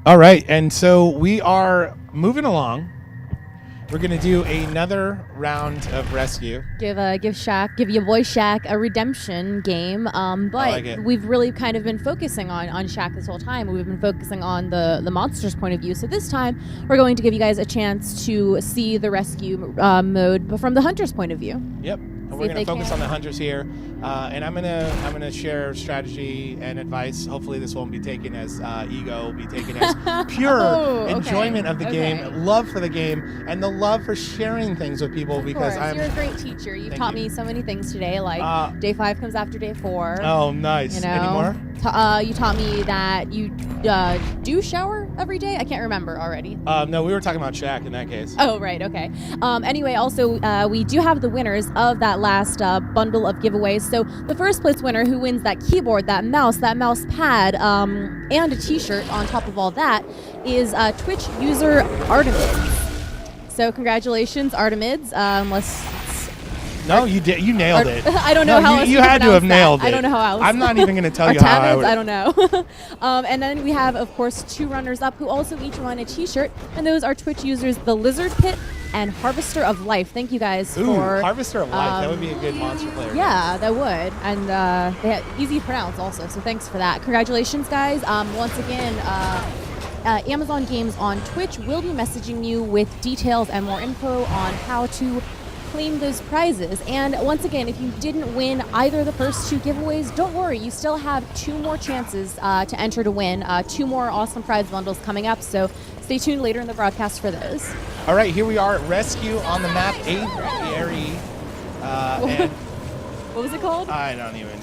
All right, and so we are moving along. We're going to do another round of rescue. Give your boy Shaq a redemption game. But we've really kind of been focusing on Shaq this whole time. We've been focusing on the monster's point of view. So this time, we're going to give you guys a chance to see the rescue mode, but from the hunter's point of view. Yep. We're going to focus on the hunters here, and I'm gonna share strategy and advice. Hopefully, this won't be taken as ego. Will be taken as pure enjoyment of the game, love for the game, and the love for sharing things with people. Because you're a great teacher. You've taught me so many things today. Like day 5 comes after day 4. Oh, nice. You know, any more? You taught me that you do shower every day. I can't remember already. No, we were talking about Shaq in that case. Oh, right. Okay. Anyway, also, we do have the winners of that last bundle of giveaways. So the first place winner who wins that keyboard, that mouse pad, and a t-shirt on top of all that is Twitch user Artemids. So congratulations, Artemids. No, you did. You nailed it. I don't know how else you had to have nailed it. I don't know how else. I'm not even going to tell you how I would. I don't know. And then we have, of course, 2 runners up who also each won a t-shirt, and those are Twitch users The Lizard Pit and Harvester of Life. Thank you guys for Harvester of Life. That would be a good monster player. Yeah, that would. And they had easy to pronounce also, so thanks for that. Congratulations, guys. Once again, Amazon Games on Twitch will be messaging you with details and more info on how to claim those prizes. And once again, if you didn't win either of the first 2 giveaways, don't worry, you still have 2 more chances to enter to win. 2 more awesome prize bundles coming up, so stay tuned later in the broadcast for those. All right, here we are at Rescue on the map Aviary. And what was it called? I can't even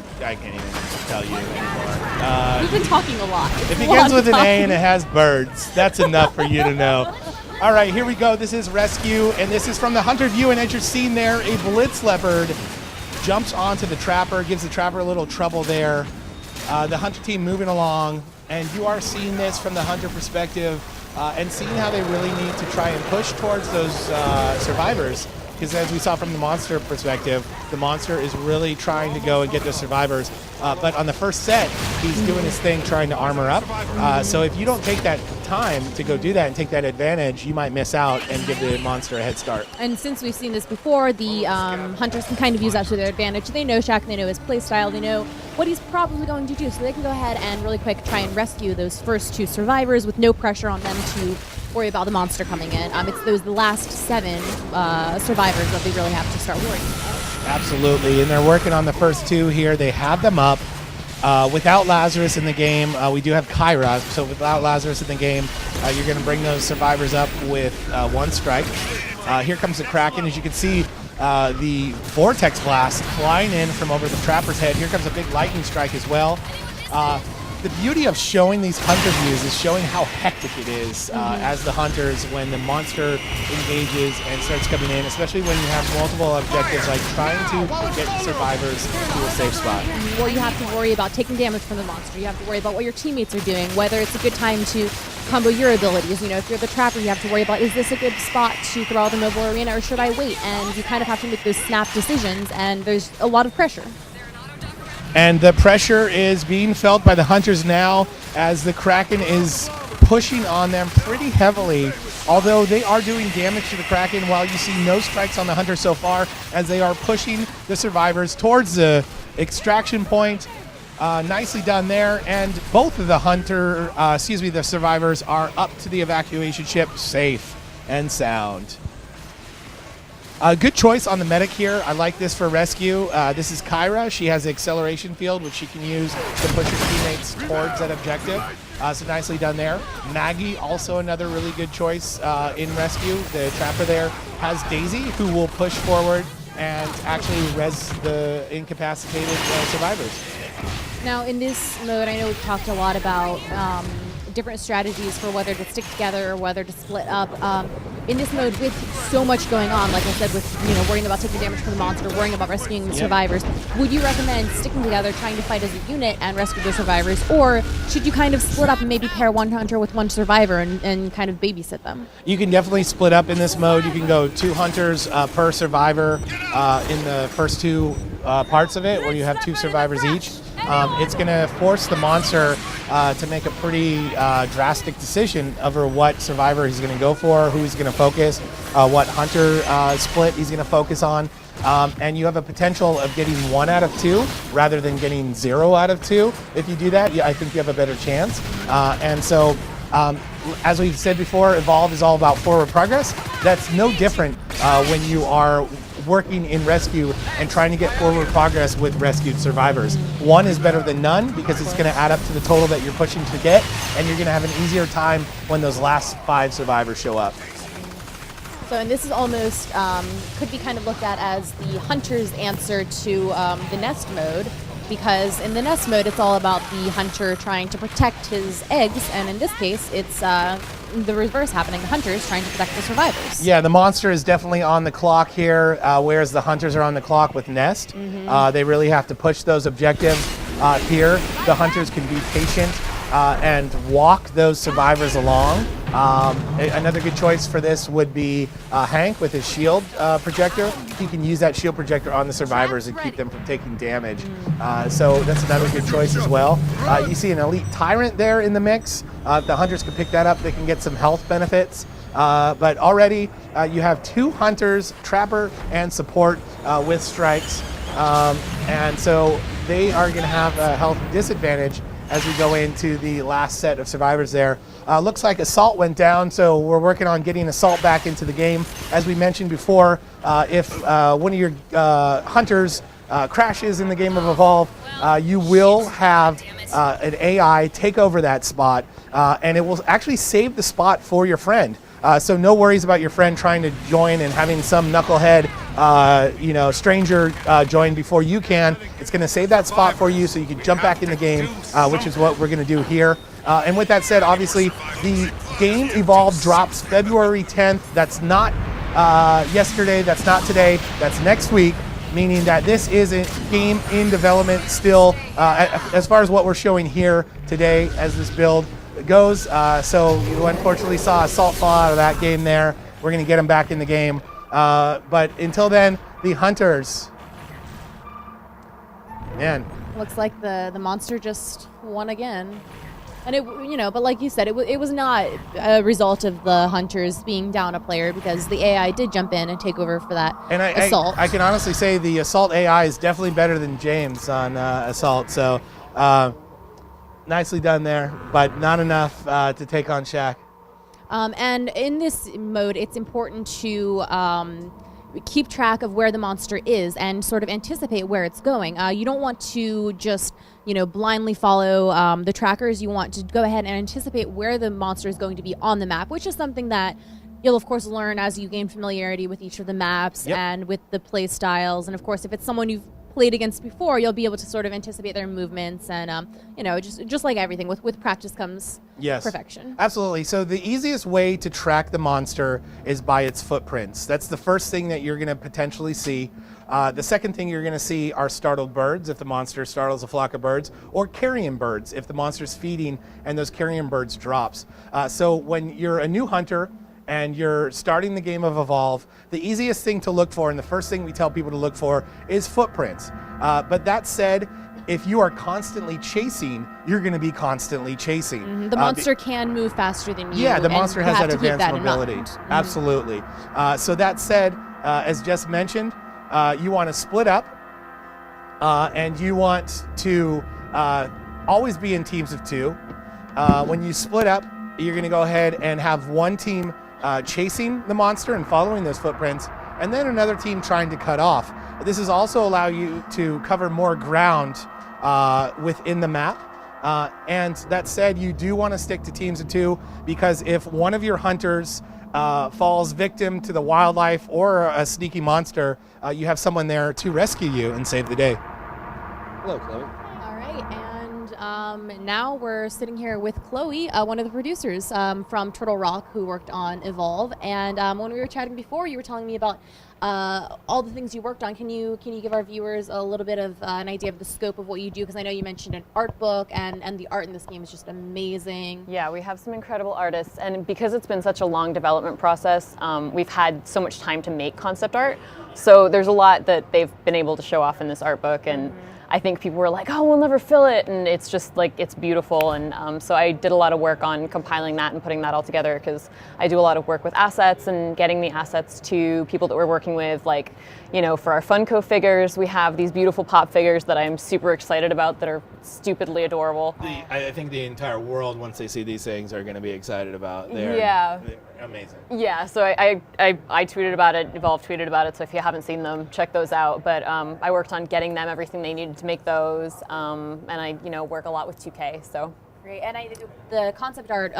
tell you anymore. We've been talking a lot. It begins with an A and it has birds. That's enough for you to know. All right, here we go. This is Rescue, and this is from the hunter view. And as you're seeing there, a blitz leopard jumps onto the trapper, gives the trapper a little trouble there. The hunter team moving along, and you are seeing this from the hunter perspective and seeing how they really need to try and push towards those survivors. Because as we saw from the monster perspective, the monster is really trying to go and get those survivors. But on the first set, he's doing his thing trying to armor up. So if you don't take that time to go do that and take that advantage, you might miss out and give the monster a head start. And since we've seen this before, the hunters can kind of use that to their advantage. They know Shaq, they know his playstyle, they know what he's probably going to do. So they can go ahead and really quick try and rescue those first 2 survivors with no pressure on them to worry about the monster coming in. It's the last 7 survivors that they really have to start worrying about. Absolutely, and they're working on the first 2 here. They have them up. Without Lazarus in the game, we do have Kyra. So without Lazarus in the game, you're going to bring those survivors up with 1 strike. Here comes the Kraken. As you can see, the Vortex Blast flying in from over the Trapper's head. Here comes a big lightning strike as well. The beauty of showing these hunter views is showing how hectic it is as the hunters when the monster engages and starts coming in, especially when you have multiple objectives like trying to get survivors to a safe spot. Well, you have to worry about taking damage from the monster. You have to worry about what your teammates are doing, whether it's a good time to combo your abilities. You know, if you're the trapper, you have to worry about, is this a good spot to throw out the mobile arena or should I wait? And you kind of have to make those snap decisions, and there's a lot of pressure. And the pressure is being felt by the hunters now as the Kraken is pushing on them pretty heavily, although they are doing damage to the Kraken while you see no strikes on the hunter so far as they are pushing the survivors towards the extraction point. Nicely done there, and both of the survivors are up to the evacuation ship safe and sound. Good choice on the medic here. I like this for rescue. This is Kyra. She has the acceleration field, which she can use to push her teammates towards that objective. So nicely done there. Maggie, also another really good choice in rescue. The trapper there has Daisy, who will push forward and actually res the incapacitated survivors. Now, in this mode, I know we've talked a lot about different strategies for whether to stick together or whether to split up. In this mode, with so much going on, like I said, with worrying about taking damage from the monster, worrying about rescuing the survivors, would you recommend sticking together, trying to fight as a unit and rescue the survivors, or should you kind of split up and maybe pair 1 hunter with 1 survivor and kind of babysit them? You can definitely split up in this mode. You can go 2 hunters per survivor in the first 2 parts of it, where you have 2 survivors each. it's going to force the monster to make a pretty drastic decision over what survivor he's going to go for, who he's going to focus, what hunter split he's going to focus on. And you have a potential of getting 1 out of 2 rather than getting 0 out of 2. If you do that, I think you have a better chance. And so, as we've said before, Evolve is all about forward progress. That's no different when you are working in rescue and trying to get forward progress with rescued survivors. 1 is better than none because it's going to add up to the total that you're pushing to get, and you're going to have an easier time when those last 5 survivors show up. So, and this is almost, could be kind of looked at as the hunter's answer to the nest mode, because in the nest mode, it's all about the hunter trying to protect his eggs, and in this case, it's the reverse happening. The hunter is trying to protect the survivors. Yeah, the monster is definitely on the clock here, whereas the hunters are on the clock with nest. They really have to push those objectives here. The hunters can be patient and walk those survivors along. Another good choice for this would be Hank with his shield projector. He can use that shield projector on the survivors and keep them from taking damage. So that's another good choice as well. You see an elite tyrant there in the mix. The hunters can pick that up. They can get some health benefits. But already you have 2 hunters, trapper and support with strikes. And so they are going to have a health disadvantage as we go into the last set of survivors there. Looks like Assault went down, so we're working on getting Assault back into the game. As we mentioned before, if one of your hunters crashes in the game of Evolve, you will have an AI take over that spot, and it will actually save the spot for your friend. So no worries about your friend trying to join and having some knucklehead, stranger join before you can. It's going to save that spot for you so you can jump back in the game, which is what we're going to do here. And with that said, obviously, the game Evolve drops February 10th. That's not yesterday. That's not today. That's next week, meaning that this is a game in development still, as far as what we're showing here today as this build goes. So you unfortunately saw Assault fall out of that game there. We're going to get him back in the game. But until then, the hunters. Man. Looks like the monster just won again. And but like you said, it was not a result of the hunters being down a player, because the AI did jump in and take over for that Assault. I can honestly say the Assault AI is definitely better than James on Assault. So nicely done there, but not enough to take on Shaq. And in this mode, it's important to keep track of where the monster is and sort of anticipate where it's going. You don't want to just blindly follow the trackers. You want to go ahead and anticipate where the monster is going to be on the map, which is something that you'll of course learn as you gain familiarity with each of the maps and with the play styles. And of course, if it's someone you've played against before, you'll be able to sort of anticipate their movements, and just like everything, with practice comes perfection. Absolutely. So the easiest way to track the monster is by its footprints. That's the first thing that you're going to potentially see. The second thing you're going to see are startled birds if the monster startles a flock of birds, or carrion birds if the monster's feeding and those carrion birds drops. So when you're a new hunter and you're starting the game of Evolve, the easiest thing to look for, and the first thing we tell people to look for, is footprints. But that said, if you are constantly chasing, you're going to be constantly chasing. The monster can move faster than you. Yeah, the monster has that to keep advanced that mobility. Absolutely. So that said, as just mentioned, you want to split up, and you want to always be in teams of 2. When you split up, you're going to go ahead and have one team chasing the monster and following those footprints, and then another team trying to cut off. This is also allow you to cover more ground within the map. And that said, you do want to stick to teams of 2, because if one of your hunters falls victim to the wildlife or a sneaky monster, you have someone there to rescue you and save the day. Hello, Chloe. All right, and now we're sitting here with Chloe, one of the producers from Turtle Rock, who worked on Evolve. And when we were chatting before, you were telling me about all the things you worked on. Can you give our viewers a little bit of an idea of the scope of what you do? Because I know you mentioned an art book, and the art in this game is just amazing. Yeah, we have some incredible artists, and because it's been such a long development process, we've had so much time to make concept art. So there's a lot that they've been able to show off in this art book, and I think people were like, oh, we'll never fill it, and it's just like, it's beautiful. And so I did a lot of work on compiling that and putting that all together, because I do a lot of work with assets and getting the assets to people that we're working with. Like, you know, for our Funko figures, we have these beautiful pop figures that I'm super excited about that are stupidly adorable. I think the entire world, once they see these things, are going to be excited about. Yeah. They're amazing. Yeah, so I tweeted about it, Evolve tweeted about it, so if you haven't seen them, check those out. But I worked on getting them everything they needed to make those, and I, you know, work a lot with 2K, so. Great. And the concept art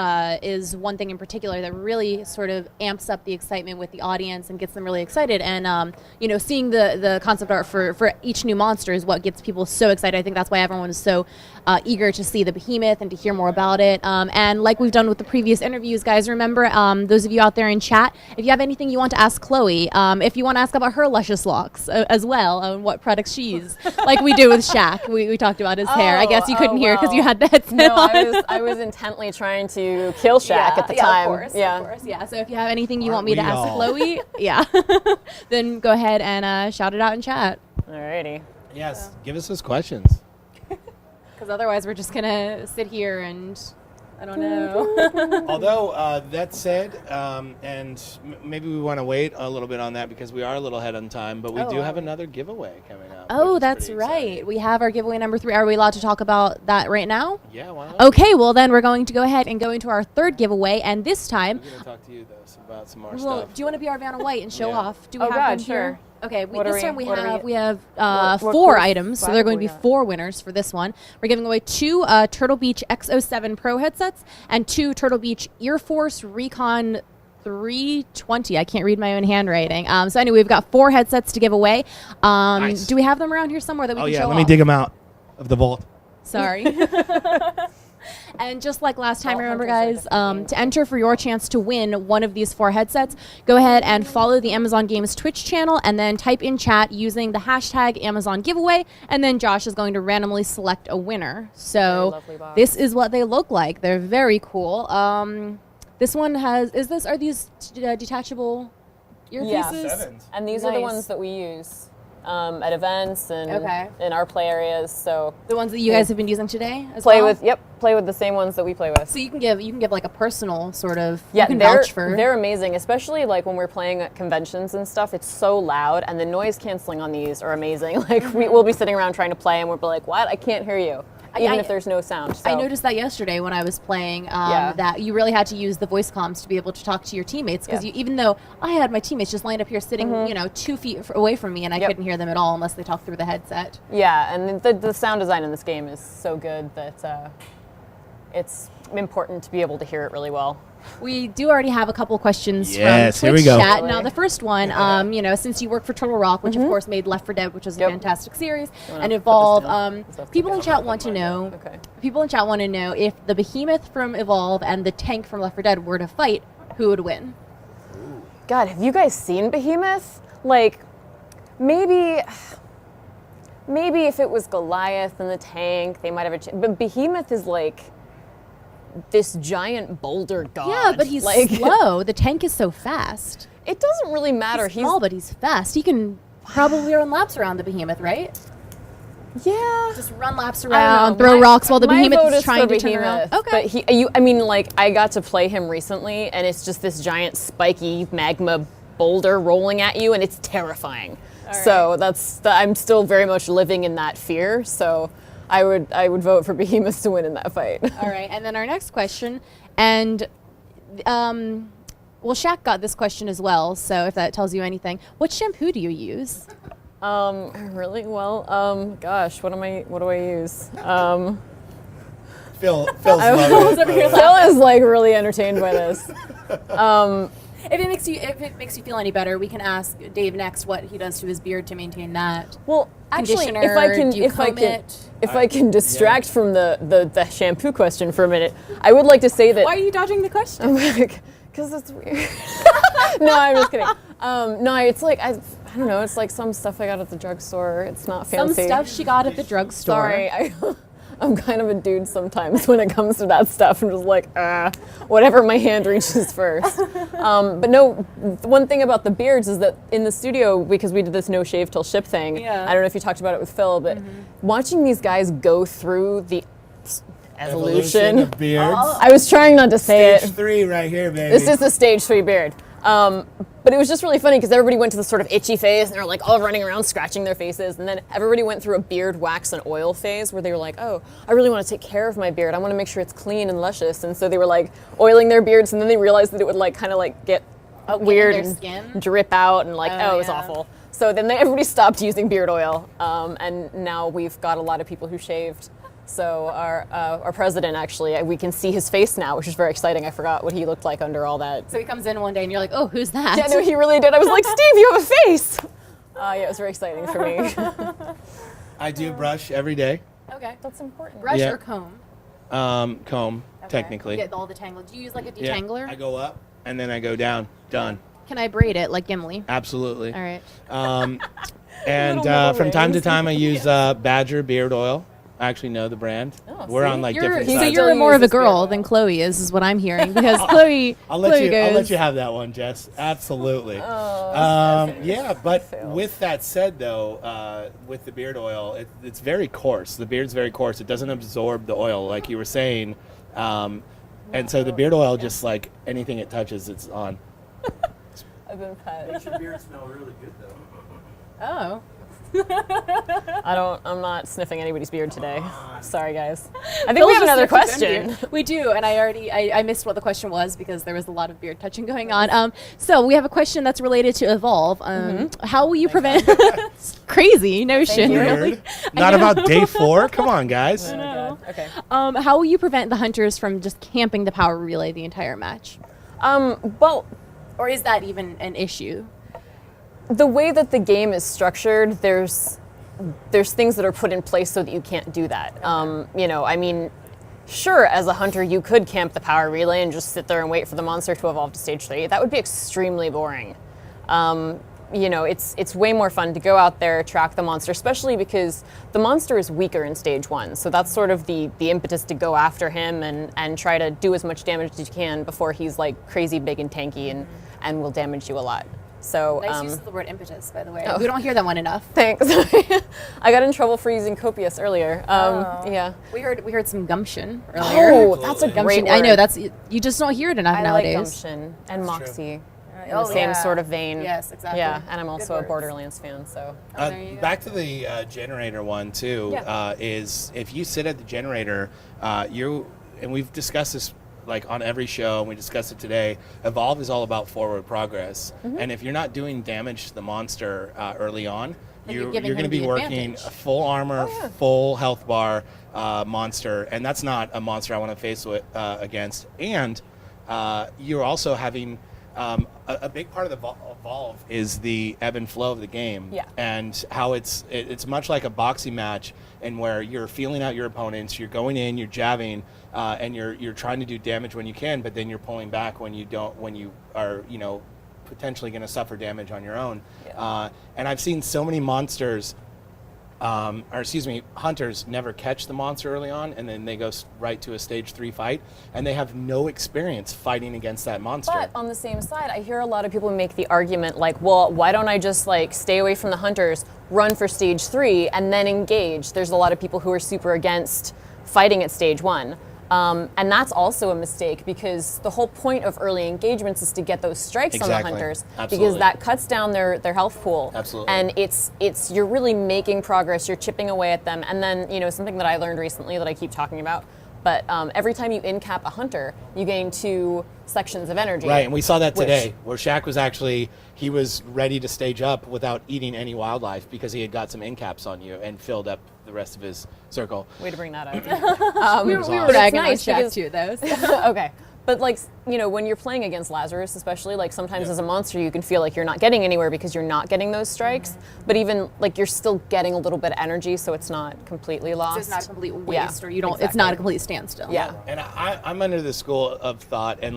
is one thing in particular that really sort of amps up the excitement with the audience and gets them really excited. And, you know, seeing the concept art for each new monster is what gets people so excited. I think that's why everyone is so eager to see the behemoth and to hear more about it. And like we've done with the previous interviews, guys, remember, those of you out there in chat, if you have anything you want to ask Chloe, if you want to ask about her luscious locks as well, and what products she uses, like we do with Shaq, we talked about his hair. I guess you couldn't hear because you had the headset on. I was intently trying to kill Shaq at the time. Of course. Yeah. So if you have anything you want me to ask Chloe, then go ahead and shout it out in chat. Alrighty. Yes, give us those questions. Because otherwise we're just going to sit here and I don't know. Although, that said, and maybe we want to wait a little bit on that because we are a little ahead on time, but we do have another giveaway coming up. Oh, that's right. We have our giveaway number 3. Are we allowed to talk about that right now? Yeah, why not? Okay, well then we're going to go ahead and go into our third giveaway, and this time... We're going to talk to you, though, about some more well, stuff. do you want to be our Vanna White and show off? Do we Oh, have God, them sure. here? Okay, What this time we what have what 4 cool items, so swag there are going to we be got? 4 winners for this one. We're giving away 2 Turtle Beach X07 Pro headsets and 2 Turtle Beach Ear Force Recon 320. I can't read my own handwriting. So anyway, we've got 4 headsets to give away. Nice. Do we have them around here somewhere that we can show let me off? dig them out of the vault. Sorry. And just like last time, remember, guys, to enter for your chance to win one of these 4 headsets, go ahead and follow the Amazon Games Twitch channel and then type in chat using the hashtag Amazon giveaway, and then Josh is going to randomly select a winner. So this is what they look like. They're very cool. This one has, are these detachable earpieces? Yeah. And these are the ones that we use at events and in our play areas. So the ones that you guys have been using today as play well? play with the same ones that we play with. So you can give like a personal sort of, yeah, you can vouch for. They're amazing, especially like when we're playing at conventions and stuff. It's so loud, and the noise canceling on these are amazing. Like we'll be sitting around trying to play and we'll be like, what? I can't hear you. Even if there's no sound. So. I noticed that yesterday when I was playing, that you really had to use the voice comms to be able to talk to your teammates, because even though I had my teammates just lined up here sitting, 2 feet away from me, and I couldn't hear them at all unless they talked through the headset. Yeah, and the sound design in this game is so good that it's important to be able to hear it really well. We do already have a couple questions from here we Twitch go. chat. Now, the first one, since you work for Turtle Rock, which of course made Left 4 Dead, which was a fantastic series, and Evolve, people in chat want to know. People in chat want to know if the behemoth from Evolve and the tank from Left 4 Dead were to fight, who would win? God, have you guys seen Behemoth? Like, maybe if it was Goliath and the tank, they might have a chance. But Behemoth is like this giant boulder god. Yeah, but he's slow. The tank is so fast. It doesn't really matter. He's small, but he's fast. He can probably run laps around the behemoth, right? Yeah. Just run laps around, throw rocks while the behemoth is trying to turn around. Okay. But I got to play him recently, and it's just this giant spiky magma boulder rolling at you, and it's terrifying. So I'm still very much living in that fear. So I would vote for Behemoth to win in that fight. All right, and then our next question, and Shaq got this question as well. So if that tells you anything, what shampoo do you use? Really? Well, gosh, what do I use? Phil's loving it. Phil is like really entertained by this. If it makes you feel any better, we can ask Dave next what he does to his beard to maintain that. Well, actually, if I can distract from the shampoo question for a minute, I would like to say that. Why are you dodging the question? Because it's weird. No, I'm just kidding. No, it's like I don't know. It's like some stuff I got at the drugstore. It's not fancy. Some stuff she got at the drugstore. Sorry, I'm kind of a dude sometimes when it comes to that stuff. I'm just like, whatever my hand reaches first. But no, one thing about the beards is that in the studio, because we did this no shave till ship thing, I don't know if you talked about it with Phil, but watching these guys go through the evolution of beards. I was trying not to say Stage 3 right here, baby. This is the stage 3 beard. But it was just really funny because everybody went to this sort of itchy phase and they're like all running around scratching their faces. And then everybody went through a beard wax and oil phase where they were like, oh, I really want to take care of my beard. I want to make sure it's clean and luscious. And so they were like oiling their beards, and then they realized that it would like kind of like get weird and skin? Drip out and like, it was awful. So then everybody stopped using beard oil. And now we've got a lot of people who shaved. So our president, actually, we can see his face now, which is very exciting. I forgot what he looked like under all that. So he comes in one day and you're like, oh, who's that? Yeah, no, he really did. I was like, Steve, you have a face. Yeah, it was very exciting for me. I do brush every day. Okay. That's important. Brush or comb? Comb, technically. Get all the tangle. Do you use like a Yeah. detangler? I go up and then I go down. Done. Can I braid it like Gimli? Absolutely. All right. And from time to time I use Badger beard oil. I actually know the brand. We're on like different So sides. you're more of a girl than Chloe is what I'm hearing, because Chloe. I'll Chloe let you have that one, Jess. Absolutely. Yeah, but with that said, though, with the beard oil, it's very coarse. The beard's very coarse. It doesn't absorb the oil, like you were saying, and so the beard oil, just like anything it touches, it's on. I've been pet. Makes your beard smell really good, though. Oh. I'm not sniffing anybody's beard today. Sorry, guys. I think we have another question. We do, and I missed what the question was because there was a lot of beard touching going on. So we have a question that's related to Evolve. How will you prevent crazy notion? Really? Not about day 4. Come on, guys. I know. Okay. How will you prevent the hunters from just camping the power relay the entire match? Well, Or is that even an issue? the way that the game is structured, there's things that are put in place so that you can't do that. I mean, sure, as a hunter, you could camp the power relay and just sit there and wait for the monster to evolve to stage 3. That would be extremely boring. It's way more fun to go out there, track the monster, especially because the monster is weaker in stage 1. So that's sort of the impetus to go after him and try to do as much damage as you can before he's like crazy big and tanky and will damage you a lot. So, Nice use of the word impetus, by the way. We don't hear that one enough. Thanks. I got in trouble for using copious earlier. Yeah. We heard some gumption earlier. Oh, that's a great word. I know, you just don't hear it enough nowadays. I like gumption and moxie. In Oh, the same yeah. sort of vein. Yes, exactly. Yeah, and I'm also a words. Borderlands fan, so. There you go. Back to the generator one too. Is if you sit at the generator, and we've discussed this like on every show, and we discussed it today. Evolve is all about forward progress, and if you're not doing damage to the monster early on, you're going to be working a full armor, full health bar monster, and that's not a monster I want to face against. And you're also having a big part of the Evolve is the ebb and flow of the game, and how it's much like a boxing match, and where you're feeling out your opponents, you're going in, you're jabbing, and you're trying to do damage when you can, but then you're pulling back when you are potentially going to suffer damage on your own. And I've seen so many hunters never catch the monster early on, and then they go right to a stage 3 fight, and they have no experience fighting against that monster. But on the same side, I hear a lot of people make the argument like, well, why don't I just like stay away from the hunters, run for stage 3, and then engage? There's a lot of people who are super against fighting at stage 1. And that's also a mistake, because the whole point of early engagements is to get those strikes on the hunters, because that cuts down their health pool. Absolutely. And it's you're really making progress. You're chipping away at them. And then something that I learned recently that I keep talking about. But every time you in-cap a hunter, you gain 2 sections of energy. Right, and we saw that today, where Shaq was ready to stage up without eating any wildlife because he had got some in-caps on you and filled up the rest of his circle. Way to bring that up. We were ragging on Shaq too, though. Okay. But when you're playing against Lazarus, especially, sometimes as a monster you can feel like you're not getting anywhere because you're not getting those strikes. But even you're still getting a little bit of energy, so it's not completely lost. So it's not a complete waste, or you don't. Exactly. It's not a complete standstill. Yeah. And I'm under the school of thought, and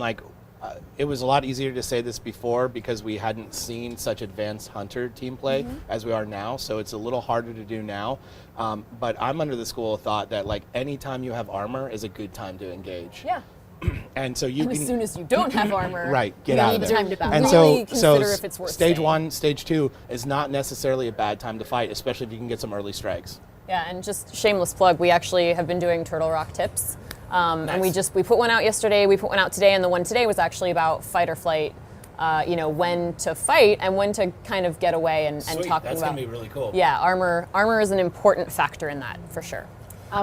it was a lot easier to say this before because we hadn't seen such advanced hunter team play as we are now, so it's a little harder to do now. But I'm under the school of thought that like anytime you have armor is a good time to engage. Yeah. And so you And can, as soon as you don't have armor, right, get you out need of to there. time to balance. And really so consider if it's worth stage staying. 1, stage 2 is not necessarily a bad time to fight, especially if you can get some early strikes. Yeah, and just shameless plug, we actually have been doing Turtle Rock tips. And we put one out yesterday, we put one out today, and the one today was actually about fight or flight, when to fight and when to kind of get away and Sweet. talking That's about. gonna be really cool. Yeah, armor is an important factor in that, for sure.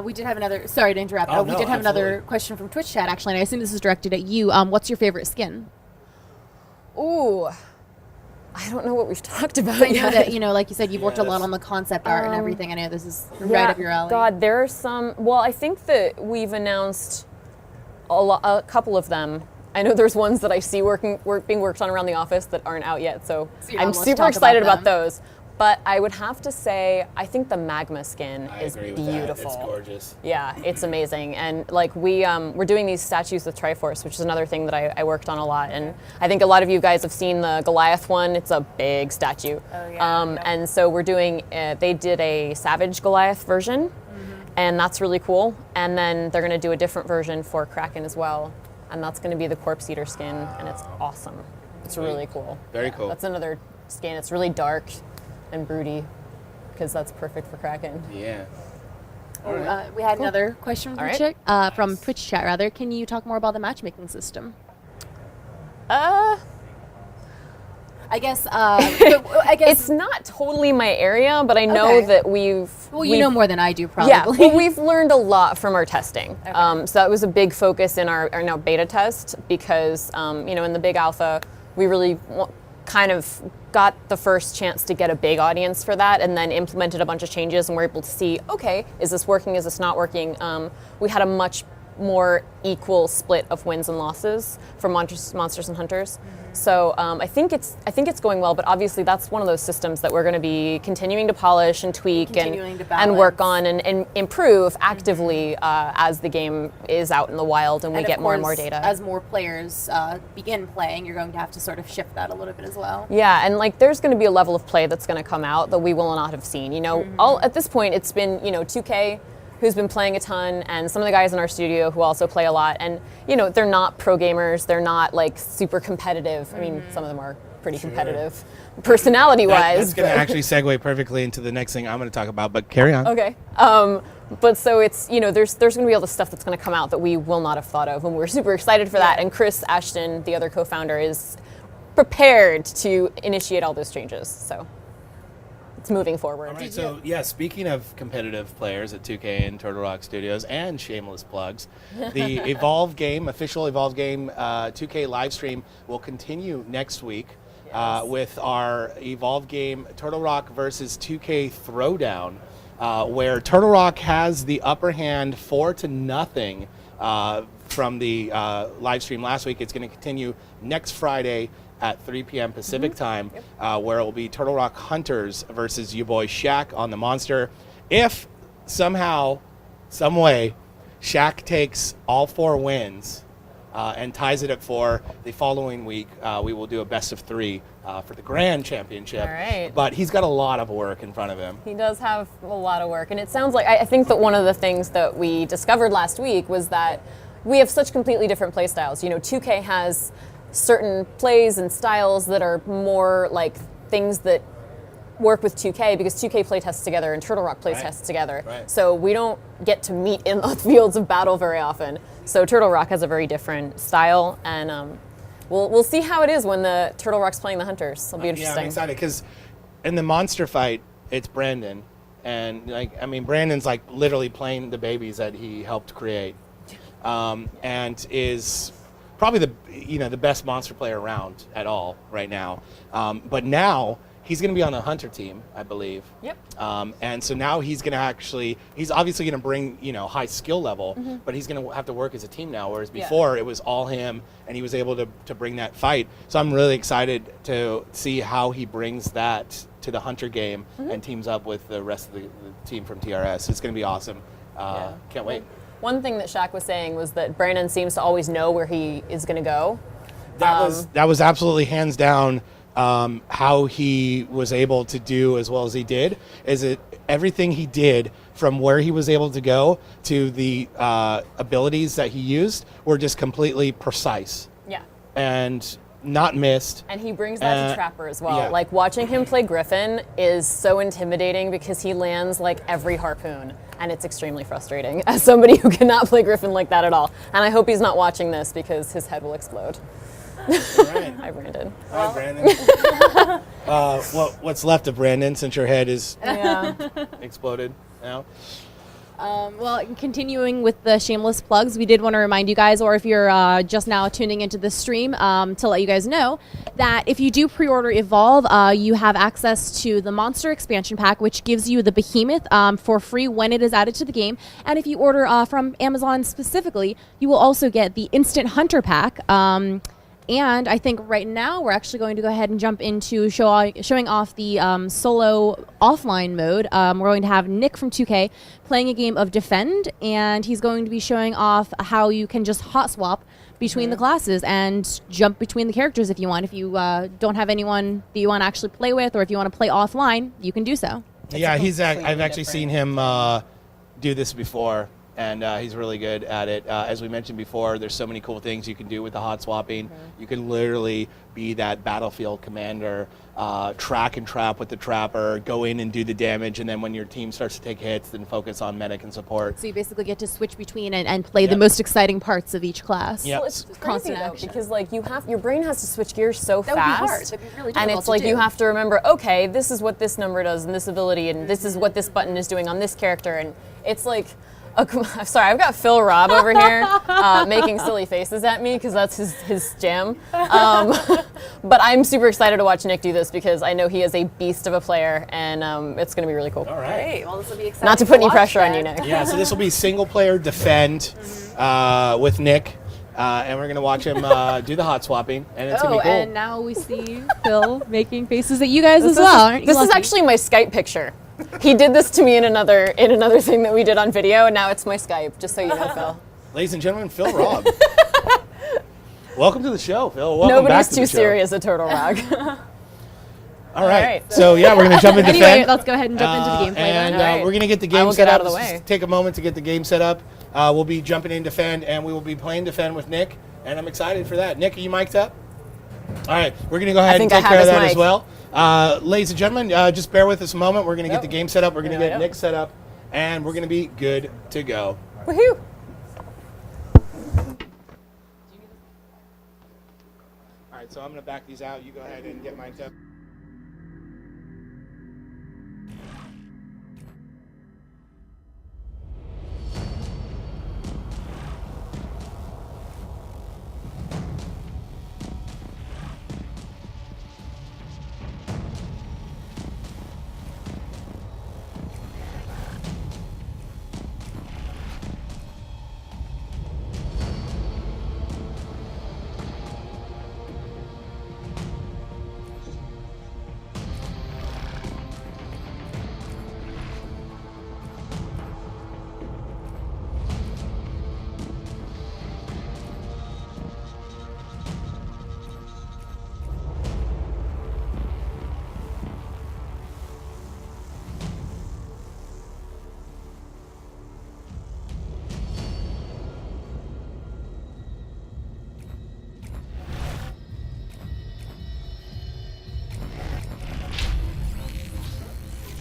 We did have another. Sorry to interrupt. Oh, We no, did have another absolutely. question from Twitch chat actually, and I assume this is directed at you. What's your favorite skin? Ooh, I don't know what we've talked about I know yet. that like you said, you've worked a lot Yes. on the concept art and everything. I know this is Yeah, right up your alley. God, there are some. Well, I think that we've announced a couple of them. I know there's ones that I see being worked on around the office that aren't out yet, so So you're I'm not allowed to super talk excited about about them. those. But I would have to say, I think the magma skin I is agree with beautiful. that. It's gorgeous. Yeah, it's amazing. And like we're doing these statues with Triforce, which is another thing that I worked on a lot. And I think a lot of you guys have seen the Goliath one. It's a big statue. Oh, yeah. And so we're doing, they did a Savage Goliath version, and that's really cool. And then they're gonna do a different version for Kraken as well. And that's gonna be the Corpse Eater skin, and it's awesome. It's Sweet. really cool. Very cool. That's another skin. It's really dark and broody, because that's perfect for Kraken. Yeah. We had another question from All Twitch, right. from Twitch chat rather. Can you talk more about the matchmaking system? I guess. It's not totally my area, but I know Okay. that we've. Well, you we've- know more than I do, probably. Yeah, well, we've learned a lot from our testing. So that was a big focus in our now beta test because, in the big alpha, we really kind of got the first chance to get a big audience for that and then implemented a bunch of changes and we're able to see, okay, is this working, is this not working? We had a much more equal split of wins and losses for monsters and hunters. So I think it's going well, but obviously that's one of those systems that we're going to be continuing to polish and tweak Continuing to and work balance. on and improve actively as the game is out in the wild and we of get more and more course, data. As more players begin playing, you're going to have to sort of shift that a little bit as well. Yeah, and like there's going to be a level of play that's going to come out that we will not have seen. All at this point it's been 2K who's been playing a ton, and some of the guys in our studio who also play a lot. And they're not pro gamers. They're not like super competitive. I mean, some of them are pretty competitive, personality-wise. That's going to but- actually segue perfectly into the next thing I'm going to talk about, but carry on. Okay. But so it's, there's going to be all the stuff that's going to come out that we will not have thought of, and we're super excited for that. And Chris Ashton, the other co-founder, is prepared to initiate all those changes. So it's moving forward. All right, so yeah, speaking of competitive players at 2K and Turtle Rock Studios and shameless plugs, the Evolve game, official Evolve game 2K live stream will continue next week with our Evolve game Turtle Rock versus 2K Throwdown, where Turtle Rock has the upper hand 4-0 from the live stream last week. It's going to continue next Friday at 3 p.m. Pacific time, where it will be Turtle Rock Hunters versus you boy Shaq on the Monster. If somehow, some way, Shaq takes all 4 wins and ties it at 4, the following week we will do a best of 3 for the Grand Championship. All right. But he's got a lot of work in front of him. He does have a lot of work, and it sounds like I think that one of the things that we discovered last week was that we have such completely different play styles. 2K has certain plays and styles that are more like things that work with 2K because 2K play tests together and Turtle Rock play tests together. Right. So we don't get to meet in the fields of battle very often. So Turtle Rock has a very different style, and we'll see how it is when the Turtle Rock's playing the Hunters. It'll be Yeah, interesting. I'm excited because in the monster fight, it's Brandon, and Brandon's like literally playing the babies that he helped create, and is probably the best monster player around at all right now. But now he's going to be on a hunter team, I believe. Yep. And so now he's obviously going to bring, high skill level, but he's going to have to work as a team now, whereas before it was all him, and he was able to bring that fight. So I'm really excited to see how he brings that to the hunter game and teams up with the rest of the team from TRS. It's going to be awesome. Can't wait. One thing that Shaq was saying was that Brandon seems to always know where he is going to go. That was absolutely hands down how he was able to do as well as he did. Is it everything he did from where he was able to go to the abilities that he used were just completely precise. Yeah. And not missed. And he brings that to Trapper as well. Yeah. Like, watching him play Griffin is so intimidating because he lands like every harpoon, and it's extremely frustrating as somebody who cannot play Griffin like that at all. And I hope he's not watching this because his head will explode. All right. Hi, Brandon. Hi, Brandon. What's left of Brandon since your head is exploded now? Well, continuing with the shameless plugs, we did want to remind you guys, or if you're just now tuning into the stream, to let you guys know that if you do pre-order Evolve, you have access to the Monster Expansion Pack, which gives you the Behemoth for free when it is added to the game. And if you order from Amazon specifically, you will also get the Instant Hunter Pack. And I think right now we're actually going to go ahead and jump into showing off the solo offline mode. We're going to have Nick from 2K playing a game of Defend, and he's going to be showing off how you can just hot swap between the classes and jump between the characters if you want. If you don't have anyone that you want to actually play with, or if you want to play offline, you can do so. Yeah, I've actually seen him do this before. And he's really good at it. As we mentioned before, there's so many cool things you can do with the hot swapping. You can literally be that battlefield commander, track and trap with the trapper, go in and do the damage, and then when your team starts to take hits, then focus on medic and support. So you basically get to switch between and play the most exciting parts of each class. Yep. Well, it's crazy Constant though, action. because like your brain has to switch gears so That would be hard. fast. That'd be really And difficult it's to like do. you have to remember, okay, this is what this number does and this ability, and this is what this button is doing on this character, and it's like. I'm sorry, I've got Phil Robb over here making silly faces at me because that's his jam. But I'm super excited to watch Nick do this because I know he is a beast of a player, and it's going to be really cool. All right. Great. Well, this will be exciting. Not to put any watch pressure on then. you, Nick. Yeah, so this will be single player Defend with Nick, and we're going to watch him do the hot swapping, and it's going to be cool. And now we see Phil making faces at you guys as well. Aren't you This is lucky? actually my Skype picture. He did this to me in another thing that we did on video, and now it's my Skype, just so you know, Phil. Ladies and gentlemen, Phil Robb. Welcome to the show, Phil. Welcome back Nobody's to too the show. serious at Turtle Rock. All right. right. So, yeah, we're going to jump into Anyway, Defend. let's go ahead and jump into the gameplay And then. All right. we're going to get the I game will set get up. out of the Let's way. just take a moment to get the game set up. We'll be jumping in Defend, and we will be playing Defend with Nick, and I'm excited for that. Nick, are you mic'd up? All right. We're going to go ahead and think I take have care of his that as mic. well. Ladies and gentlemen, just bear with us a moment. We're going to get the game set up. We're going to get Yep. Nick set up, and we're going to be good to go. Woohoo! All right, so I'm going to back these out. You go ahead and get mic'd up.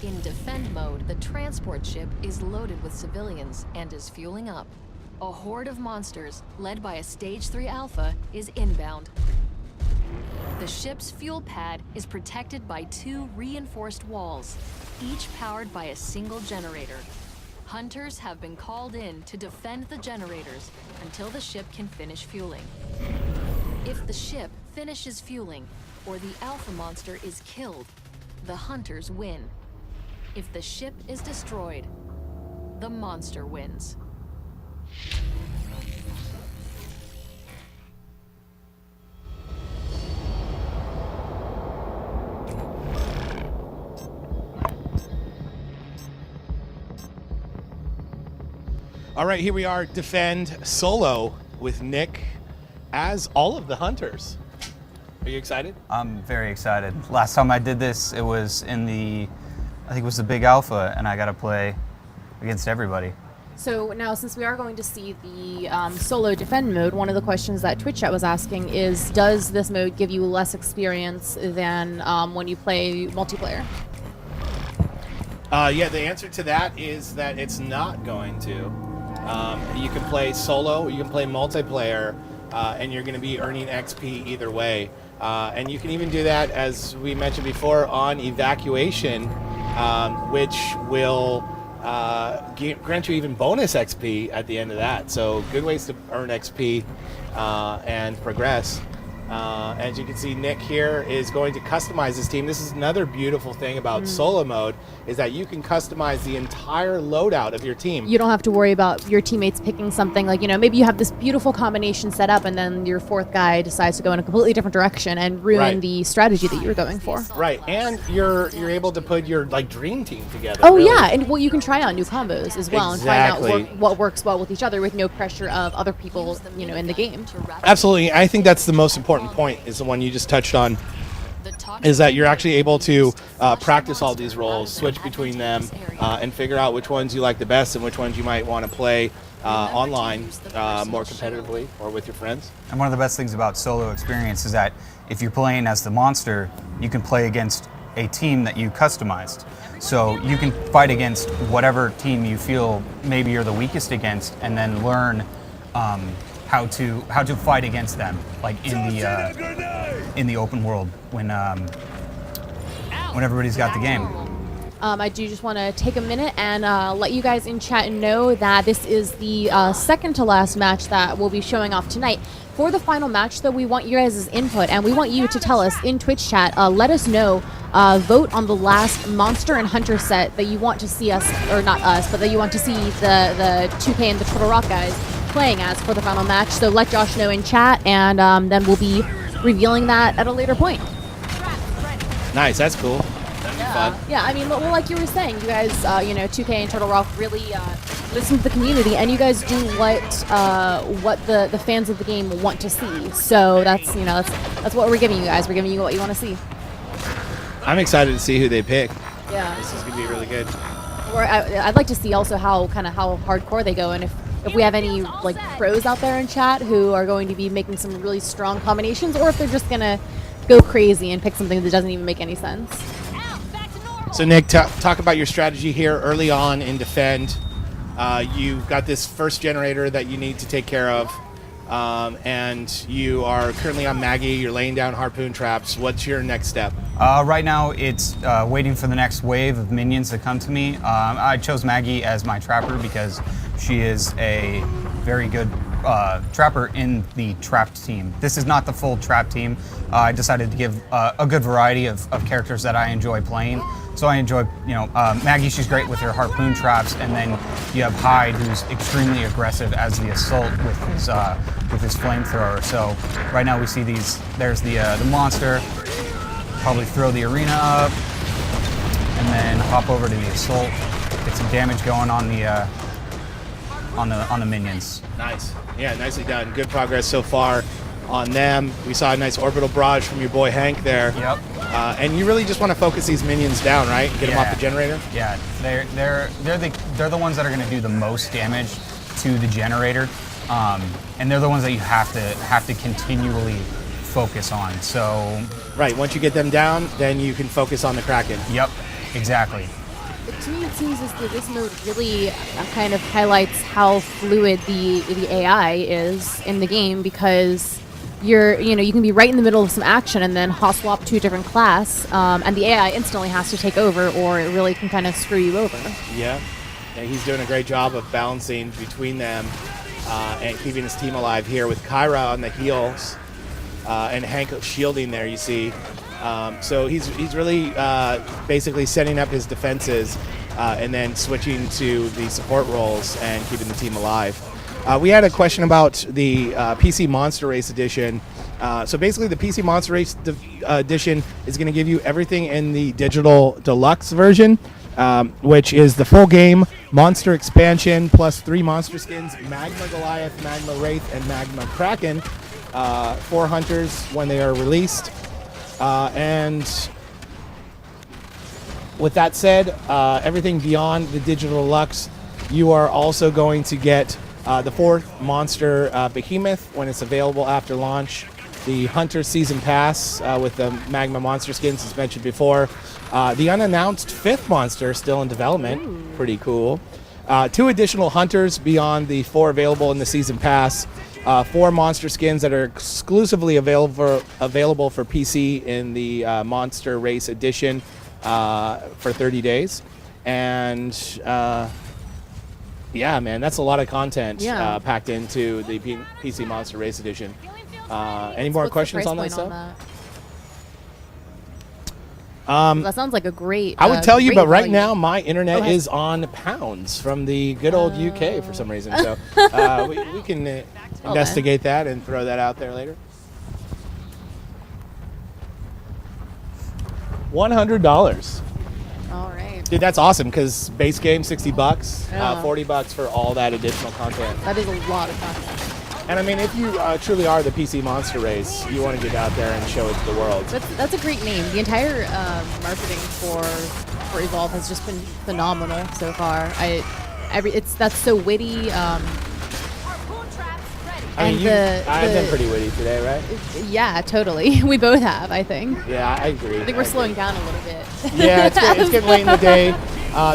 In defend mode, the transport ship is loaded with civilians and is fueling up. A horde of monsters, led by a Stage 3 Alpha, is inbound. The ship's fuel pad is protected by 2 reinforced walls, each powered by a single generator. Hunters have been called in to defend the generators until the ship can finish fueling. If the ship finishes fueling, or the Alpha monster is killed, the hunters win. If the ship is destroyed, the monster wins. All right, here we are, Defend solo with Nick as all of the hunters. Are you excited? I'm very excited. Last time I did this, it was in I think it was the Big Alpha, and I got to play against everybody. So now, since we are going to see the solo defend mode, one of the questions that Twitch chat was asking is, does this mode give you less experience than when you play multiplayer? Yeah, the answer to that is that it's not going to. You can play solo, you can play multiplayer, and you're going to be earning XP either way. And you can even do that, as we mentioned before, on evacuation, which will grant you even bonus XP at the end of that. So good ways to earn XP and progress. As you can see, Nick here is going to customize his team. This is another beautiful thing about solo mode, is that you can customize the entire loadout of your team. You don't have to worry about your teammates picking something like, maybe you have this beautiful combination set up and then your fourth guy decides to go in a completely different direction and ruin the strategy that you were going for. Right, and you're able to put your dream team together. Oh really. yeah, and you can try out new combos as well Exactly. and find out what works well with each other with no pressure of other people, in the game. Absolutely. I think that's the most important point, is the one you just touched on, is that you're actually able to practice all these roles, switch between them, and figure out which ones you like the best and which ones you might want to play online more competitively or with your friends. And one of the best things about solo experience is that if you're playing as the monster, you can play against a team that you customized. So you can fight against whatever team you feel maybe you're the weakest against, and then learn how to fight against them, like in the open world when everybody's got the game. I do just want to take a minute and let you guys in chat know that this is the second to last match that we'll be showing off tonight. For the final match, though, we want you guys' input, and we want you to tell us in Twitch chat, let us know, vote on the last Monster and Hunter set that you want to see us, or not us, but that you want to see the 2K and the Turtle Rock guys playing as for the final match. So let Josh know in chat, and then we'll be revealing that at a later point. Nice, that's cool. That'd be fun. Yeah, I mean, well, like you were saying, you guys, 2K and Turtle Rock really listen to the community, and you guys do what the fans of the game want to see. So that's what we're giving you guys. We're giving you what you want to see. I'm excited to see who they pick. Yeah, This is gonna be really good. or I'd like to see also how hardcore they go, and if we have any pros out there in chat who are going to be making some really strong combinations, or if they're just gonna go crazy and pick something that doesn't even make any sense. So Nick, talk about your strategy here early on in defend. You've got this first generator that you need to take care of, and you are currently on Maggie. You're laying down harpoon traps. What's your next step? Right now, it's waiting for the next wave of minions to come to me. I chose Maggie as my trapper because she is a very good trapper in the trapped team. This is not the full trap team. I decided to give a good variety of characters that I enjoy playing. So I enjoy, Maggie, she's great with her harpoon traps, and then you have Hyde, who's extremely aggressive as the assault with his flamethrower. So right now we see these. There's the monster. Probably throw the arena up, and then hop over to the assault. Get some damage going on the minions. Nice. Yeah, nicely done. Good progress so far on them. We saw a nice orbital barrage from your boy Hank there. Yep. And you really just want to focus these minions down, right? Get them off the generator. Yeah, they're the ones that are going to do the most damage to the generator, and they're the ones that you have to continually focus on. So. Right. Once you get them down, then you can focus on the Kraken. Yep. Exactly. To me, it seems as though this mode really kind of highlights how fluid the AI is in the game, because you can be right in the middle of some action and then hot swap to a different class, and the AI instantly has to take over, or it really can kind of screw you over. Yeah. And he's doing a great job of balancing between them and keeping his team alive here with Kyra on the heels and Hank shielding there, you see. So he's really basically setting up his defenses and then switching to the support roles and keeping the team alive. We had a question about the PC Monster Race Edition. So basically the PC Monster Race Edition is going to give you everything in the digital deluxe version, which is the full game, monster expansion, plus 3 monster skins, Magma Goliath, Magma Wraith, and Magma Kraken. for hunters when they are released. And with that said, everything beyond the digital deluxe, you are also going to get the 4th monster behemoth when it's available after launch. The Hunter Season Pass with the Magma monster skins, as mentioned before. The unannounced 5th monster still in development. Ooh. Pretty cool. 2 additional hunters beyond the 4 available in the Season Pass. 4 monster skins that are exclusively available for PC in the Monster Race Edition for 30 days. And yeah, man, that's a lot of content packed into the PC Monster Race Edition. Any more questions on that stuff? That sounds like a great. I would tell you, but right value. now my internet is on pounds from the good old UK for some reason. So we can investigate that and throw that out there later. $100. All right. Dude, that's awesome because base game $60, Yeah. $40 for all that additional content. That is a lot of content. And I mean, if you truly are the PC Monster Race, you want to get out there and show it to the world. That's a great name. The entire marketing for Evolve has just been phenomenal so far. That's so witty. I mean, I've been pretty witty today, right? Yeah, totally. We both have, I think. Yeah, I agree. I think we're slowing down a little bit. Yeah, it's getting late in the day.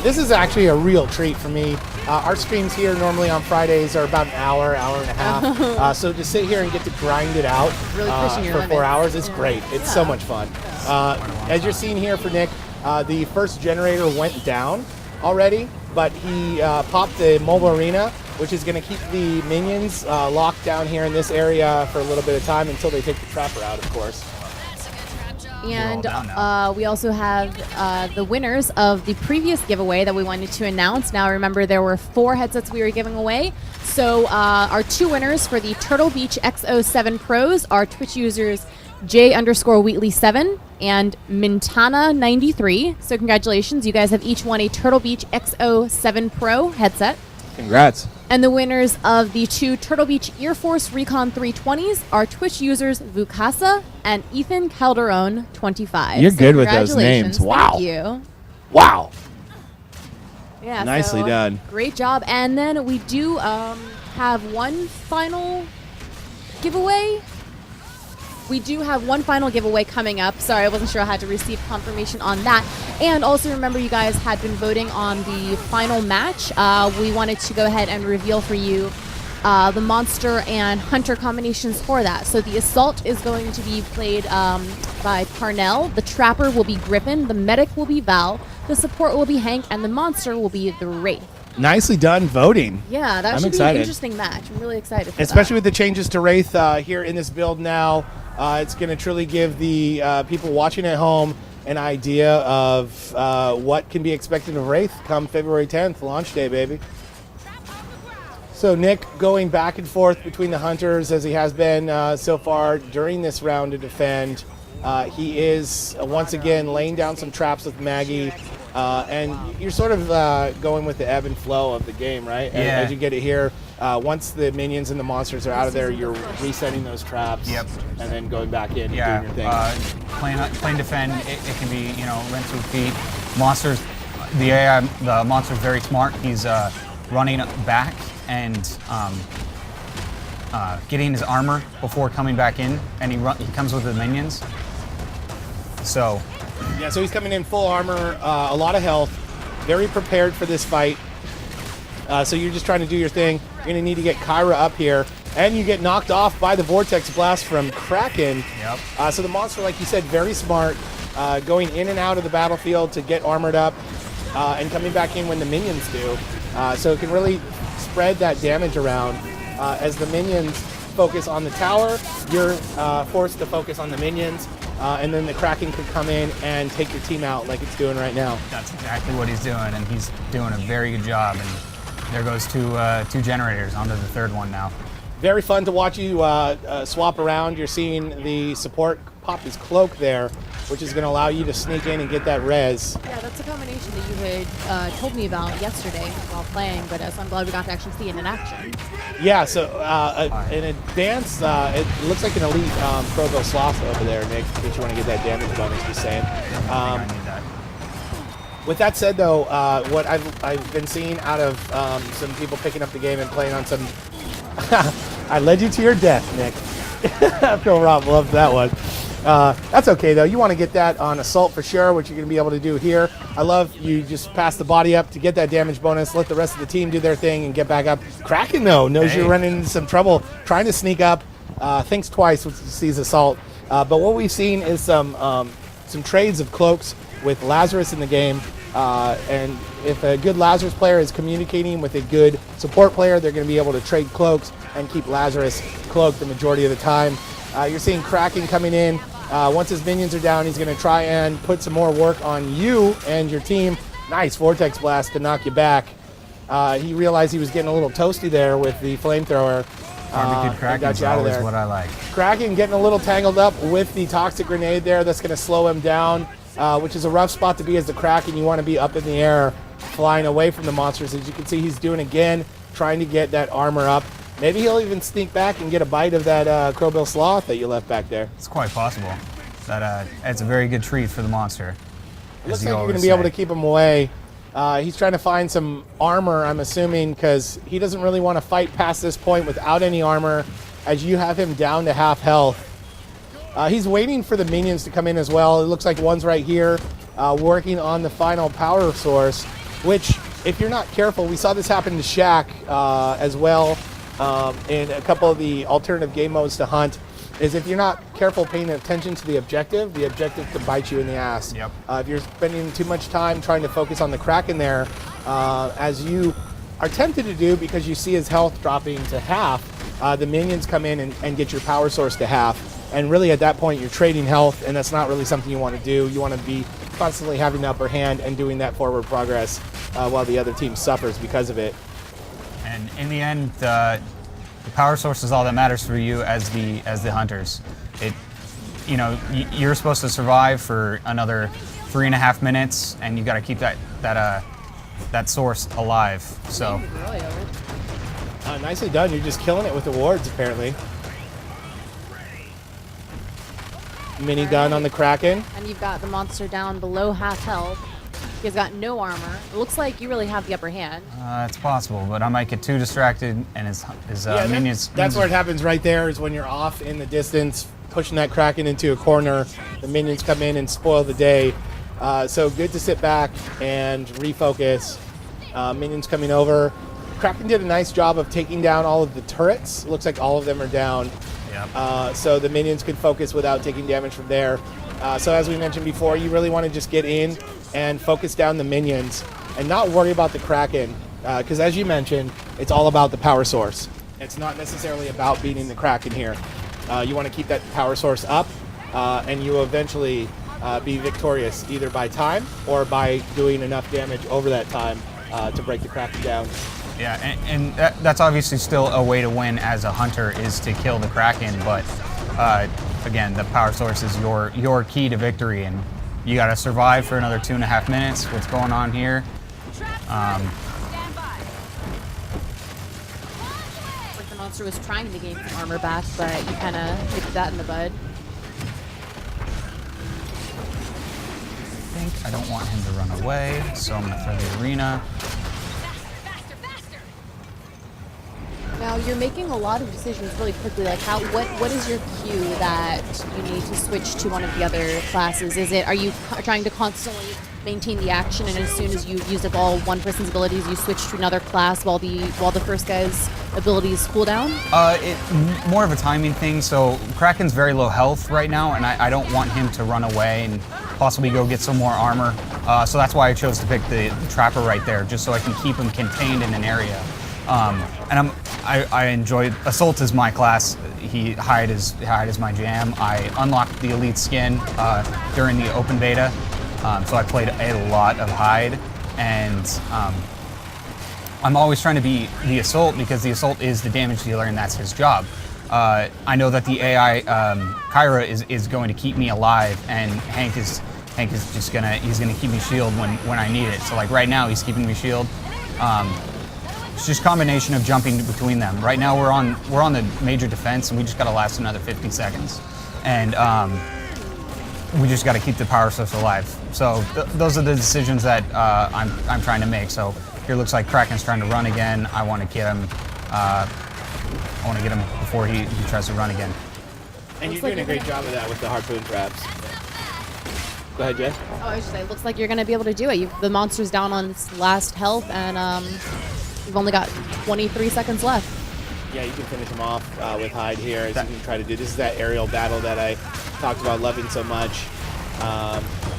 This is actually a real treat for me. Our streams here normally on Fridays are about an hour and a half. So to sit here and get to grind it out Really pushing your for 4 limits. hours, it's great. It's so much fun. As you're seeing here for Nick, the first generator went down already, but he popped the mobile arena, which is going to keep the minions locked down here in this area for a little bit of time until they take the trapper out, of course. And we also have the winners of the previous giveaway that we wanted to announce. Now, remember, there were 4 headsets we were giving away. So our 2 winners for the Turtle Beach X07 Pros are Twitch users J_Wheatley7 and Mintana93. So congratulations. You guys have each won a Turtle Beach X07 Pro headset. Congrats. And the winners of the 2 Turtle Beach Air Force Recon 320s are Twitch users Vukasa and Ethan Calderon 25. You're good with those names. Wow. Thank you. Wow. Yeah. Nicely done. Great job. And then we do have one final giveaway. We do have one final giveaway coming up. Sorry, I wasn't sure I had to receive confirmation on that. And also remember, you guys had been voting on the final match. We wanted to go ahead and reveal for you the Monster and Hunter combinations for that. So the Assault is going to be played by Parnell. The Trapper will be Griffin. The Medic will be Val. The Support will be Hank. And the Monster will be the Wraith. Nicely done voting. Yeah, that should be an interesting match. I'm really excited for Especially that. with the changes to Wraith here in this build now. It's going to truly give the people watching at home an idea of what can be expected of Wraith come February 10th, launch day, baby. So Nick going back and forth between the hunters as he has been so far during this round to defend. He is once again laying down some traps with Maggie. And you're sort of going with the ebb and flow of the game, right? Yeah. As you get it here, once the minions and the monsters are out of there, you're resetting those traps. Yep. And then going back in Yeah, and doing your thing. playing defend, it can be, rinse and repeat. Monsters, the AI, the monster's very smart. He's running back and getting his armor before coming back in, and he comes with the minions. So. Yeah, so he's coming in full armor, a lot of health, very prepared for this fight. So you're just trying to do your thing. You're going to need to get Kyra up here. And you get knocked off by the Vortex Blast from Kraken. Yep. So the monster, like you said, very smart, going in and out of the battlefield to get armored up and coming back in when the minions do. So it can really spread that damage around. As the minions focus on the tower, you're forced to focus on the minions. And then the Kraken could come in and take your team out like it's doing right now. That's exactly what he's doing, and he's doing a very good job. And there goes two generators onto the third one now. Very fun to watch you swap around. You're seeing the support pop his cloak there, which is going to allow you to sneak in and get that res. Yeah, that's a combination that you had told me about yesterday while playing, but so I'm glad we got to actually see it in action. Yeah, so in advance, it looks like an elite Crowville Sloth over there, Nick, in case you want to get that damage bonus, just saying. I need that. With that said, though, what I've been seeing out of some people picking up the game and playing on some... I led you to your death, Nick. Phil Rob loved that one. That's okay, though. You want to get that on Assault for sure, which you're going to be able to do here. I love you just pass the body up to get that damage bonus, let the rest of the team do their thing, and get back up. Kraken, though, knows you're running into some trouble trying to sneak up. Thinks twice when he sees Assault. But what we've seen is some trades of cloaks with Lazarus in the game. And if a good Lazarus player is communicating with a good support player, they're going to be able to trade cloaks and keep Lazarus cloaked the majority of the time. You're seeing Kraken coming in. Once his minions are down, he's going to try and put some more work on you and your team. Nice Vortex Blast to knock you back. He realized he was getting a little toasty there with the flamethrower. Barbecued Kraken is always what I like. Kraken getting a little tangled up with the Toxic Grenade there. That's going to slow him down. Which is a rough spot to be as the Kraken. You want to be up in the air, flying away from the monsters. As you can see, he's doing again, trying to get that armor up. Maybe he'll even sneak back and get a bite of that Crowbill Sloth that you left back there. It's quite possible. That it's a very good treat for the monster. Looks like you're going to be able to keep him away. He's trying to find some armor, I'm assuming, because he doesn't really want to fight past this point without any armor, as you have him down to half health. He's waiting for the minions to come in as well. It looks like one's right here working on the final power source, which, if you're not careful, we saw this happen to Shaq as well in a couple of the alternative game modes to hunt, is if you're not careful paying attention to the objective can bite you in the ass. Yep. If you're spending too much time trying to focus on the Kraken there, as you are tempted to do because you see his health dropping to half, the minions come in and get your power source to half. And really, at that point, you're trading health, and that's not really something you want to do. You want to be constantly having the upper hand and doing that forward progress while the other team suffers because of it. And in the end, the power source is all that matters for you as the hunters. You're supposed to survive for another 3.5 minutes, and you got to keep that source alive. So. Nicely done. You're just killing it with the wards, apparently. Minigun on the Kraken. And you've got the monster down below half health. He's got no armor. It looks like you really have the upper hand. It's possible, but I might get too distracted, and his minions. That's where it happens right there, is when you're off in the distance, pushing that Kraken into a corner. The minions come in and spoil the day. So good to sit back and refocus. Minions coming over. Kraken did a nice job of taking down all of the turrets. Looks like all of them are down. Yep. So the minions can focus without taking damage from there. So as we mentioned before, you really want to just get in and focus down the minions and not worry about the Kraken. Because as you mentioned, it's all about the power source. It's not necessarily about beating the Kraken here. You want to keep that power source up, and you will eventually be victorious either by time or by doing enough damage over that time to break the Kraken down. Yeah, and that's obviously still a way to win as a hunter, is to kill the Kraken, but again, the power source is your key to victory, and you got to survive for another 2.5 minutes. What's going on here? Like the monster was trying to gain some armor back, but you kind of nipped that in the bud. I don't want him to run away, so I'm going to throw the arena. Now you're making a lot of decisions really quickly. Like what is your cue that you need to switch to one of the other classes? Are you trying to constantly maintain the action, and as soon as you've used up all one person's abilities, you switch to another class while the first guy's abilities cool down? More of a timing thing. So Kraken's very low health right now, and I don't want him to run away and possibly go get some more armor. So that's why I chose to pick the Trapper right there, just so I can keep him contained in an area. And I enjoy Assault is my class. Hyde is my jam. I unlocked the Elite skin during the open beta, so I played a lot of Hyde, and I'm always trying to be the Assault because the Assault is the damage dealer and that's his job. I know that the AI Kyra is going to keep me alive, and Hank is just gonna keep me shield when I need it. So like right now he's keeping me shield. It's just a combination of jumping between them. Right now we're on the major defense, and we just got to last another 50 seconds, and we just got to keep the power source alive. So those are the decisions that I'm trying to make. So here it looks like Kraken's trying to run again. I want to get him. I want to get him before he tries to run again. And you're doing a great job of that with the harpoon traps. Go ahead, Jess. Oh, I should say, it looks like you're going to be able to do it. The monster's down on its last health, and you've only got 23 seconds left. Yeah, you can finish him off with Hyde here as you can try to do. This is that aerial battle that I talked about loving so much.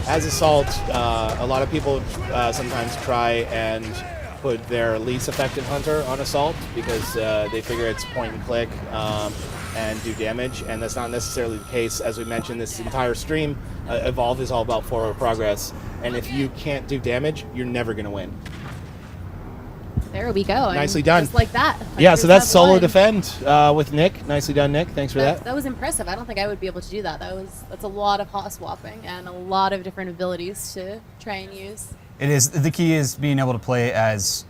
As Assault, a lot of people sometimes try and put their least effective hunter on Assault because they figure it's point and click and do damage, and that's not necessarily the case. As we mentioned, this entire stream, Evolve is all about forward progress, and if you can't do damage, you're never going to win. There we go. Nicely done. Just like that. Yeah, so that's solo won. defend with Nick. Nicely done, Nick. Thanks for that. That was impressive. I don't think I would be able to do that. That's a lot of hot swapping and a lot of different abilities to try and use. It is. The key is being able to play as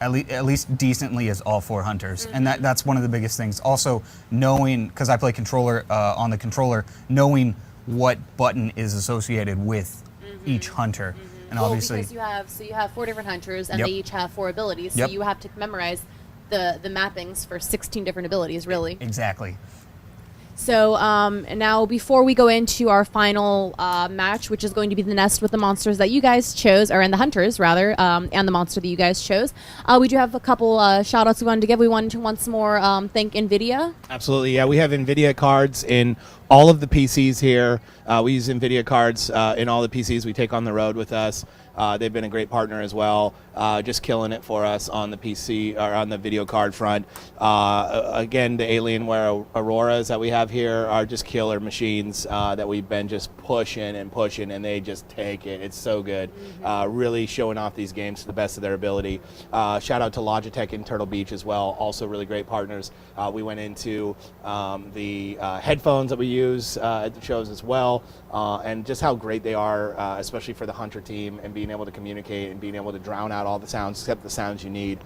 at least decently as all four hunters, and that's one of the biggest things. Also, knowing, because I play controller on the controller, knowing what button is associated with each hunter, and obviously because you have 4 different hunters, and Yep. they each have 4 abilities. So Yep. you have to memorize the mappings for 16 different abilities, really. exactly. So now, before we go into our final match, which is going to be the nest with the monsters that you guys chose, or and the hunters rather, and the monster that you guys chose, we do have a couple shout outs we wanted to give. We wanted to once more thank NVIDIA. Absolutely, yeah. We have NVIDIA cards in all of the PCs here. We use NVIDIA cards in all the PCs we take on the road with us. They've been a great partner as well, just killing it for us on the PC or on the video card front. Again, the Alienware Auroras that we have here are just killer machines that we've been just pushing, and they just take it. It's so good. Really showing off these games to the best of their ability. Shout out to Logitech in Turtle Beach as well. Also really great partners. We went into the headphones that we use at the shows as well, and just how great they are, especially for the Hunter team, and being able to communicate and being able to drown out all the sounds except the sounds you need.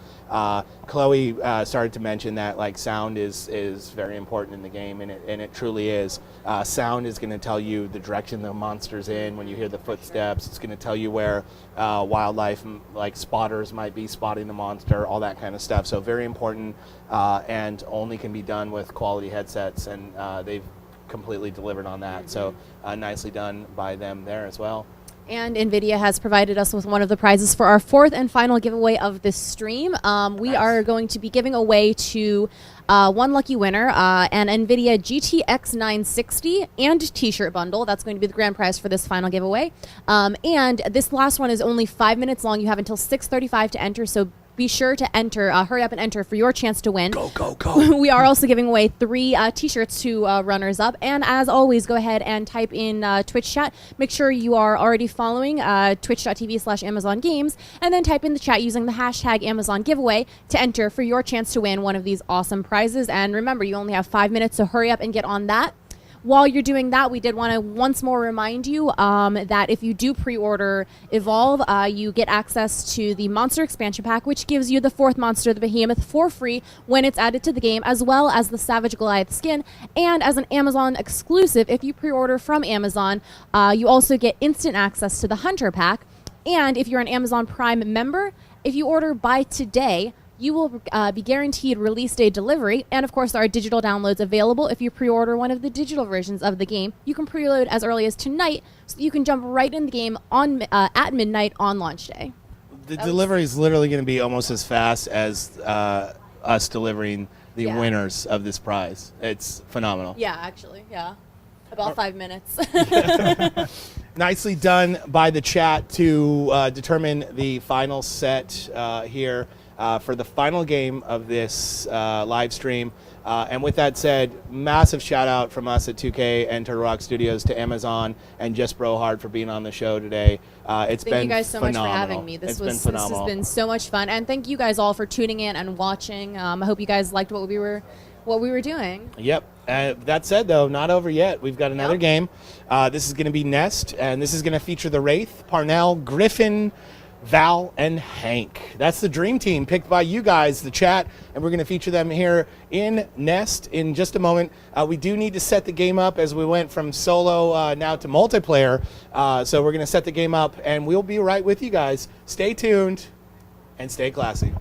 Chloe started to mention that like sound is very important in the game, and it truly is. Sound is going to tell you the direction the monster's in when you hear the footsteps. It's going to tell you where wildlife like spotters might be spotting the monster, all that kind of stuff. So very important, and only can be done with quality headsets, and they've completely delivered on that. So nicely done by them there as well. And NVIDIA has provided us with one of the prizes for our 4th and final giveaway of this stream. We are going to be giving away to one lucky winner an NVIDIA GTX 960 and t-shirt bundle. That's going to be the grand prize for this final giveaway. And this last one is only 5 minutes long. You have until 6:35 to enter, so be sure to enter. Hurry up and enter for your chance to win. Go, go, go. We are also giving away 3 t-shirts to runners-up. And as always, go ahead and type in Twitch chat. Make sure you are already following twitch.tv/Amazon Games. And then type in the chat using the hashtag Amazon Giveaway to enter for your chance to win one of these awesome prizes. And remember, you only have 5 minutes, so hurry up and get on that. While you're doing that, we did want to once more remind you that if you do pre-order Evolve, you get access to the Monster Expansion Pack, which gives you the 4th monster, the Behemoth, for free when it's added to the game, as well as the Savage Goliath skin. And as an Amazon exclusive, if you pre-order from Amazon, you also get instant access to the Hunter Pack. And if you're an Amazon Prime member, if you order by today, you will be guaranteed release day delivery. And of course, there are digital downloads available if you pre-order one of the digital versions of the game. You can preload as early as tonight, so you can jump right in the game on at midnight on launch day. The delivery is literally going to be almost as fast as us delivering the winners of this prize. It's phenomenal. Yeah, actually, yeah. About 5 minutes. Nicely done by the chat to determine the final set here. For the final game of this live stream. And with that said, massive shout out from us at 2K and Turtle Rock Studios to Amazon and Just Brohard for being on the show today. It's been Thank you guys so phenomenal. much for having me. This has been so much fun. And thank you guys all for tuning in and watching. I hope you guys liked what we were what we were doing. Yep. That said, though, not over yet. We've got another game. This is going to be Nest, and this is going to feature the Wraith, Parnell, Griffin, Val, and Hank. That's the dream team picked by you guys, the chat, and we're going to feature them here in Nest in just a moment. We do need to set the game up as we went from solo now to multiplayer. So we're going to set the game up, and we'll be right with you guys. Stay tuned and stay classy.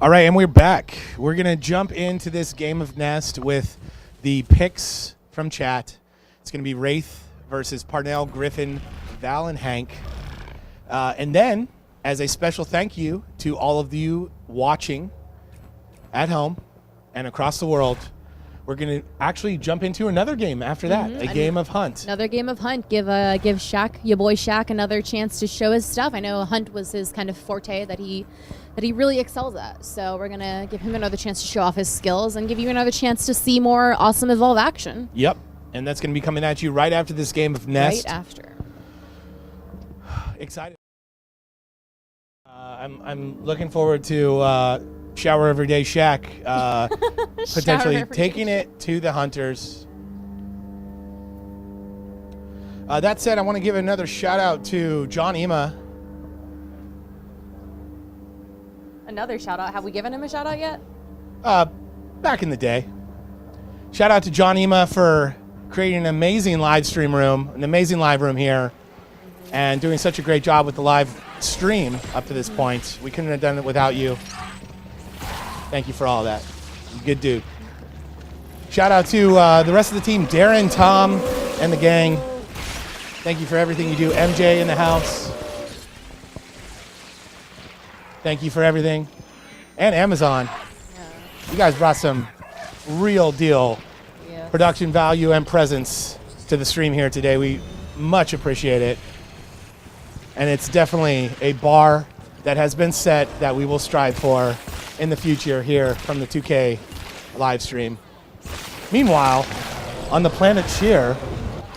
All right, and we're back. We're going to jump into this game of Nest with the picks from chat. It's going to be Wraith versus Parnell, Griffin, Val, and Hank. And then, as a special thank you to all of you watching at home and across the world, we're going to actually jump into another game after that, a game of Hunt. Another game of Hunt. Give Shaq, your boy Shaq, another chance to show his stuff. I know Hunt was his kind of forte that he really excels at. So we're going to give him another chance to show off his skills and give you another chance to see more awesome Evolve action. Yep. And that's going to be coming at you right after this game of Nest. Right after. Excited. I'm looking forward to Shower Everyday Shaq potentially taking it to the Hunters. That said, I want to give another shout out to John Ema. Another shout out. Have we given him a shout out yet? Back in the day. Shout out to John Ema for creating an amazing live stream room, an amazing live room here, and doing such a great job with the live stream up to this point. We couldn't have done it without you. Thank you for all that. Good dude. Shout out to the rest of the team, Darren, Tom, and the gang. Thank you for everything you do. MJ in the house. Thank you for everything. And Amazon. Yeah. You guys brought some real deal production value and presence to the stream here today. We much appreciate it. And it's definitely a bar that has been set that we will strive for in the future here from the 2K live stream. Meanwhile, on the planet Cheer,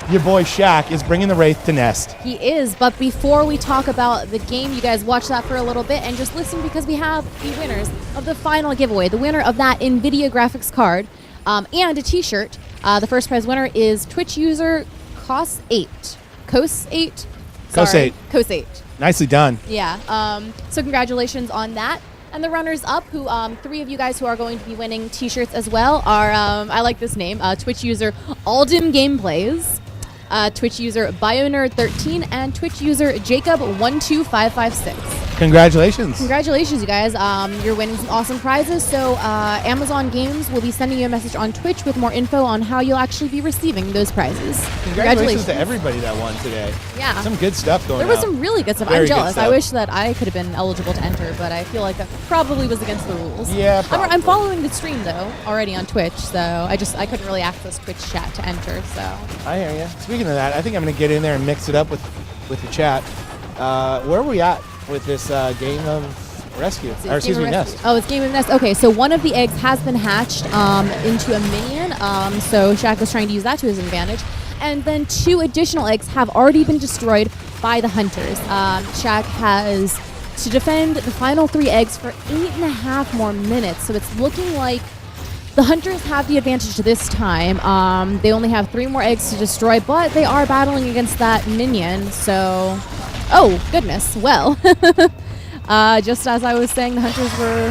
your boy Shaq is bringing the Wraith to Nest. He is, but before we talk about the game, you guys watch that for a little bit and just listen because we have the winners of the final giveaway. The winner of that NVIDIA graphics card and a t-shirt. The first prize winner is Twitch user Cos8. Cos8? Cos8. Cos8. Nicely done. Yeah. So congratulations on that. And the runners-up, who 3 of you guys who are going to be winning T-shirts as well, are I like this name, Twitch user Alden Gameplays, Twitch user BioNerd13, and Twitch user Jacob12556. Congratulations. Congratulations, you guys. You're winning some awesome prizes. So Amazon Games will be sending you a message on Twitch with more info on how you'll actually be receiving those prizes. Congratulations to everybody that won today. Yeah. Some good stuff going on. There was some really good stuff. Very I'm good jealous. stuff. I wish that I could have been eligible to enter, but I feel like that probably was against the rules. Yeah, I'm following the stream, though, already on Twitch, so I couldn't really access Twitch chat to enter, so. I hear you. Speaking of that, I think I'm going to get in there and mix it up with the chat. Where are we at with this game of rescue? Or excuse me, nest. Oh, it's game of nest. Okay, so one of the eggs has been hatched into a minion, so Shaq was trying to use that to his advantage. And then 2 additional eggs have already been destroyed by the hunters. Shaq has to defend the final 3 eggs for 8.5 more minutes, so it's looking like the hunters have the advantage this time. They only have 3 more eggs to destroy, but they are battling against that minion, so... Oh, goodness. Well, just as I was saying, the hunters were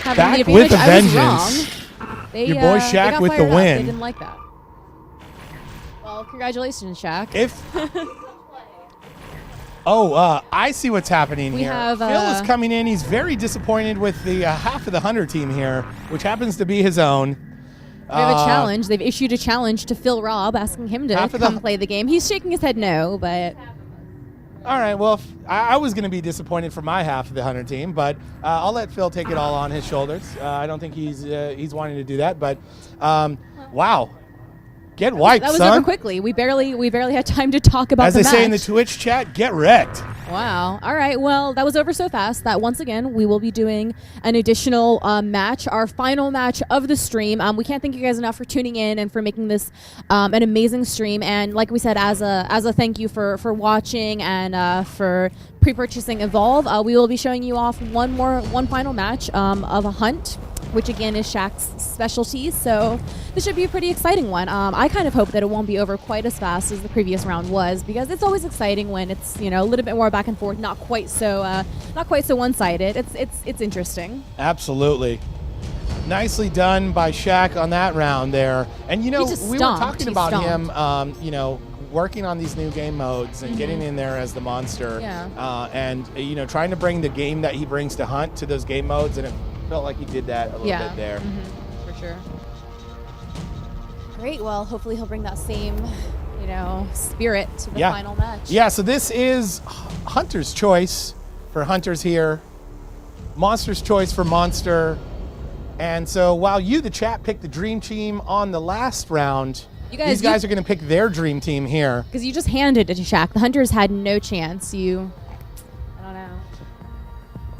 having Back the advantage. with a I was vengeance. wrong. They, Your boy they Shaq got with the fired up. win. They didn't like that. Well, congratulations, Shaq. I see what's happening We here. have, Phil is coming in. He's very disappointed with the half of the Hunter team here, which happens to be his own. They have a challenge. They've issued a challenge to Phil Robb, asking him to come play the game. He's shaking his head no, but... All right, well, I was going to be disappointed for my half of the Hunter team, but I'll let Phil take it all on his shoulders. I don't think he's wanting to do that, but wow. Get wiped, That was son. over quickly. We barely had time to talk about As the they match. say in the Twitch chat, get wrecked. Wow. All right. Well, that was over so fast that once again we will be doing an additional match, our final match of the stream. We can't thank you guys enough for tuning in and for making this an amazing stream. And like we said, as a thank you for watching and for pre-purchasing Evolve, we will be showing you off one final match of a hunt, which again is Shaq's specialty. So this should be a pretty exciting one. I kind of hope that it won't be over quite as fast as the previous round was, because it's always exciting when it's a little bit more back and forth, not quite so one-sided. It's interesting. Absolutely. Nicely done by Shaq on that round there. And we were talking about him, working on these new game modes and getting in there as the monster. Yeah. And trying to bring the game that he brings to Hunt to those game modes, and it felt like he did that a little bit there. For sure. Great. Well, hopefully he'll bring that same, spirit to the final match. Yeah, so this is Hunter's choice for Hunters here. Monster's choice for Monster. And so while the chat, picked the Dream Team on the last round, these guys are going to pick their Dream Team here. Because you just handed it to Shaq. The Hunters had no chance. I don't know.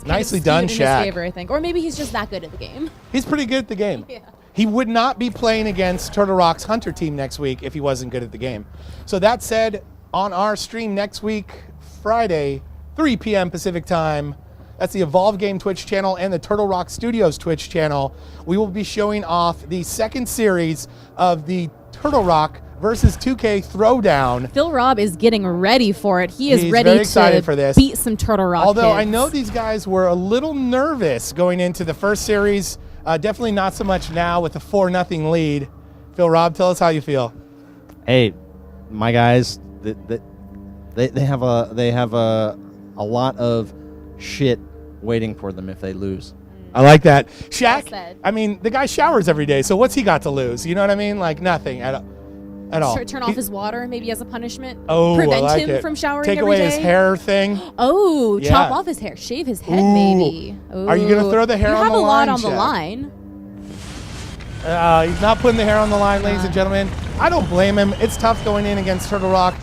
Nicely done, in his Shaq. favor, I think. Or maybe he's just that good at the game. He's pretty good at the game. Yeah. He would not be playing against Turtle Rock's Hunter team next week if he wasn't good at the game. So that said, on our stream next week, Friday, 3 p.m. Pacific time, that's the Evolve Game Twitch channel and the Turtle Rock Studios Twitch channel, we will be showing off the second series of the Turtle Rock versus 2K Throwdown. Phil Robb is getting ready for it. He's ready very excited to for this. beat some Turtle Rock Although kids. I know these guys were a little nervous going into the first series. Definitely not so much now with the 4-0 lead. Phil Robb, tell us how you feel. Hey, my guys, they have a lot of shit waiting for them if they lose. I like that. Shaq, Well said. I mean, the guy showers every day, so what's he got to lose? You know what I mean? Like nothing at all. Turn off his water, maybe as a punishment. Oh, Prevent I like him it. from showering Take every away day. his hair thing. Oh, Yeah. chop off his hair, shave his head, Ooh. maybe. Are you gonna Ooh. throw the hair you on have the a lot line, on the Shaq? line. He's not putting the hair on the line, ladies and gentlemen. I don't blame him. It's tough going in against Turtle Rock.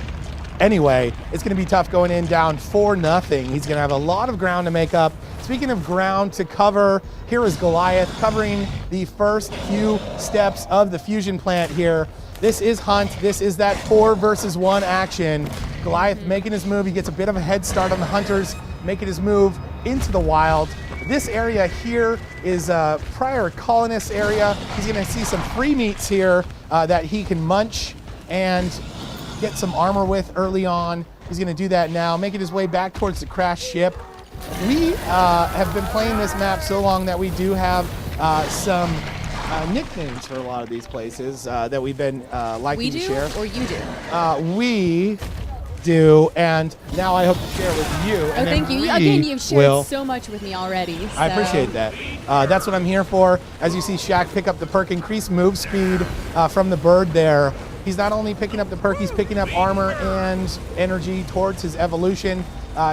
Anyway, it's going to be tough going in down 4-0. He's going to have a lot of ground to make up. Speaking of ground to cover, here is Goliath covering the first few steps of the fusion plant here. This is Hunt. This is that 4 versus 1 action. Goliath making his move. He gets a bit of a head start on the Hunters, making his move into the wild. This area here is a prior colonist area. He's going to see some free meats here that he can munch and get some armor with early on. He's going to do that now, making his way back towards the crashed ship. We have been playing this map so long that we do have some nicknames for a lot of these places that we've been liking We to do, share. or you do? We do, and now I hope to share with you. Oh, and then thank you. we Again, you've shared will. so much with me already. I so- appreciate that. That's what I'm here for. As you see Shaq pick up the perk, increase move speed from the bird there. He's not only picking up the perk, he's picking up armor and energy towards his evolution.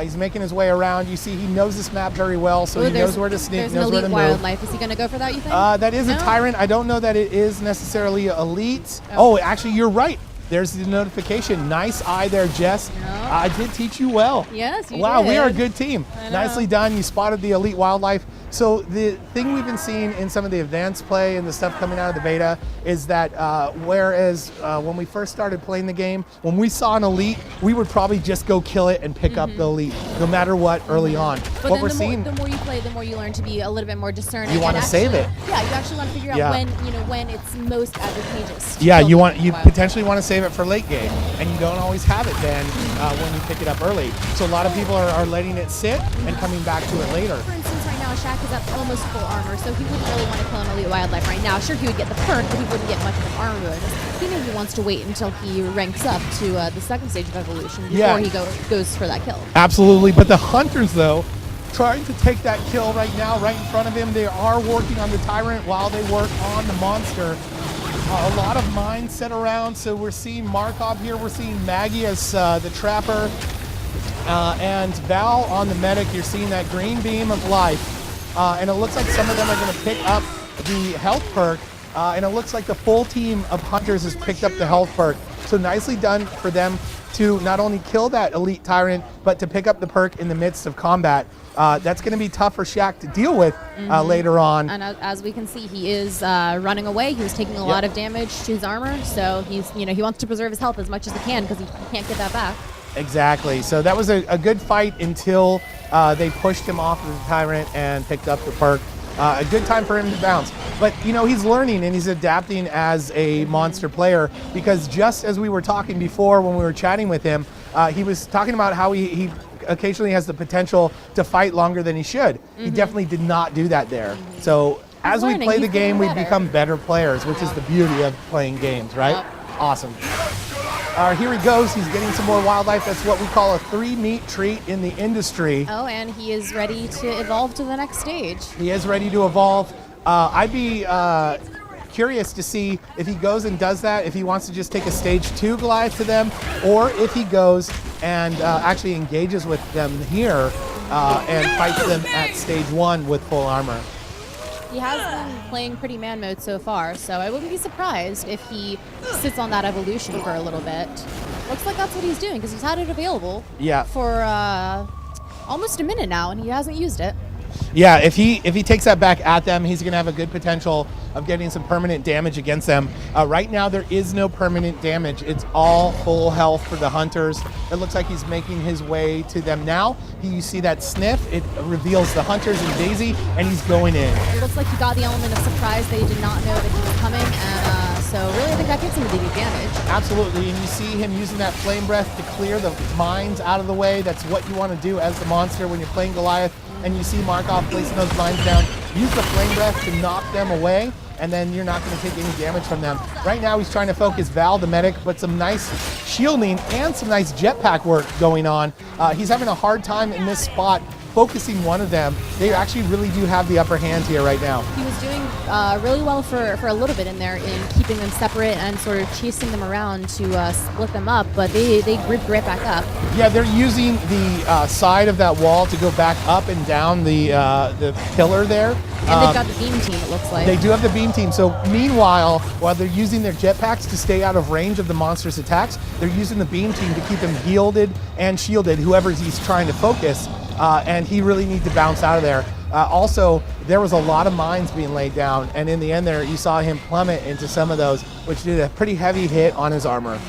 He's making his way around. You see he knows this map very well, so Ooh, he there's- knows where to sneak, There's an knows where elite to move. wildlife. Is he going to go for that, you think? That is a No? tyrant. I don't know that it is necessarily elite. Oh. Oh, actually, you're right. There's the notification. Nice eye there, Jess. Yeah. I did teach you well. Yes, you Wow, we are a did. good team. I know. Nicely done. You spotted the elite wildlife. So the thing we've been seeing in some of the advanced play and the stuff coming out of the beta is that whereas when we first started playing the game, when we saw an elite, we would probably just go kill it and pick up the elite, no matter what, early on. But What then we're the seeing, more you play, the more you learn to be a little bit more discerning. You wanna and save actually- it. Yeah, you actually want to figure out Yeah. when it's most advantageous. to yeah, kill you the want you wild. potentially want to save it for late game, and you don't always have it then when you pick it up early. So a lot of people are letting it sit and coming back to it later. For instance, right now Shaq is at almost full armor, so he wouldn't really want to kill an elite wildlife right now. Sure, he would get the perk, but he wouldn't get much of an armor bonus. He maybe wants to wait until he ranks up to the second stage of evolution before Yeah. he goes for that kill. Absolutely, but the hunters though, trying to take that kill right now, right in front of him. They are working on the tyrant while they work on the monster. A lot of mines set around, so we're seeing Markov here. We're seeing Maggie as the trapper, and Val on the medic. You're seeing that green beam of life, and it looks like some of them are going to pick up the health perk, and it looks like the full team of hunters has picked up the health perk. So nicely done for them to not only kill that elite tyrant, but to pick up the perk in the midst of combat. That's going to be tough for Shaq to deal with later on. And as we can see, he is running away. He was taking a lot of damage to his armor, so he's he wants to preserve his health as much as he can because he can't get that back. Exactly. So that was a good fight until they pushed him off of the tyrant and picked up the perk. A good time for him to bounce. But, he's learning and he's adapting as a monster player, because just as we were talking before when we were chatting with him, he was talking about how he occasionally has the potential to fight longer than he should. He definitely did not do that there. So as we learning. play the He's getting game, we better. become better players, which is the beauty of playing games, right? Yep. Awesome. Here he goes. He's getting some more wildlife. That's what we call a 3-meat treat in the industry. Oh, and he is ready to evolve to the next stage. He is ready to evolve. I'd be curious to see if he goes and does that, if he wants to just take a stage 2 Goliath to them, or if he goes and actually engages with them here and fights them at stage 1 with full armor. He has been playing pretty man mode so far, so I wouldn't be surprised if he sits on that evolution for a little bit. Looks like that's what he's doing, because he's had it available for almost a minute now, and he hasn't used it. Yeah, if he takes that back at them, he's going to have a good potential of getting some permanent damage against them. Right now, there is no permanent damage. It's all full health for the hunters. It looks like he's making his way to them now. You see that sniff. It reveals the hunters and Daisy, and he's going in. It looks like he got the element of surprise. They did not know that he was coming, and so really I think that gives him a big advantage. Absolutely, and you see him using that flame breath to clear the mines out of the way. That's what you want to do as the monster when you're playing Goliath. And you see Markov placing those mines down. Use the flame breath to knock them away, and then you're not going to take any damage from them. Right now he's trying to focus Val, the medic, but some nice shielding and some nice jetpack work going on. He's having a hard time in this spot focusing one of them. They actually really do have the upper hand here right now. He was doing really well for a little bit in there in keeping them separate and sort of chasing them around to split them up, but they grouped right back up. Yeah, they're using the side of that wall to go back up and down the pillar there. And they've got the beam team, it looks like. They do have the beam team. So meanwhile, while they're using their jetpacks to stay out of range of the monster's attacks, they're using the beam team to keep them shielded and shielded, whoever he's trying to focus. And he really needs to bounce out of there. Also, there was a lot of mines being laid down, and in the end there, you saw him plummet into some of those, which did a pretty heavy hit on his armor.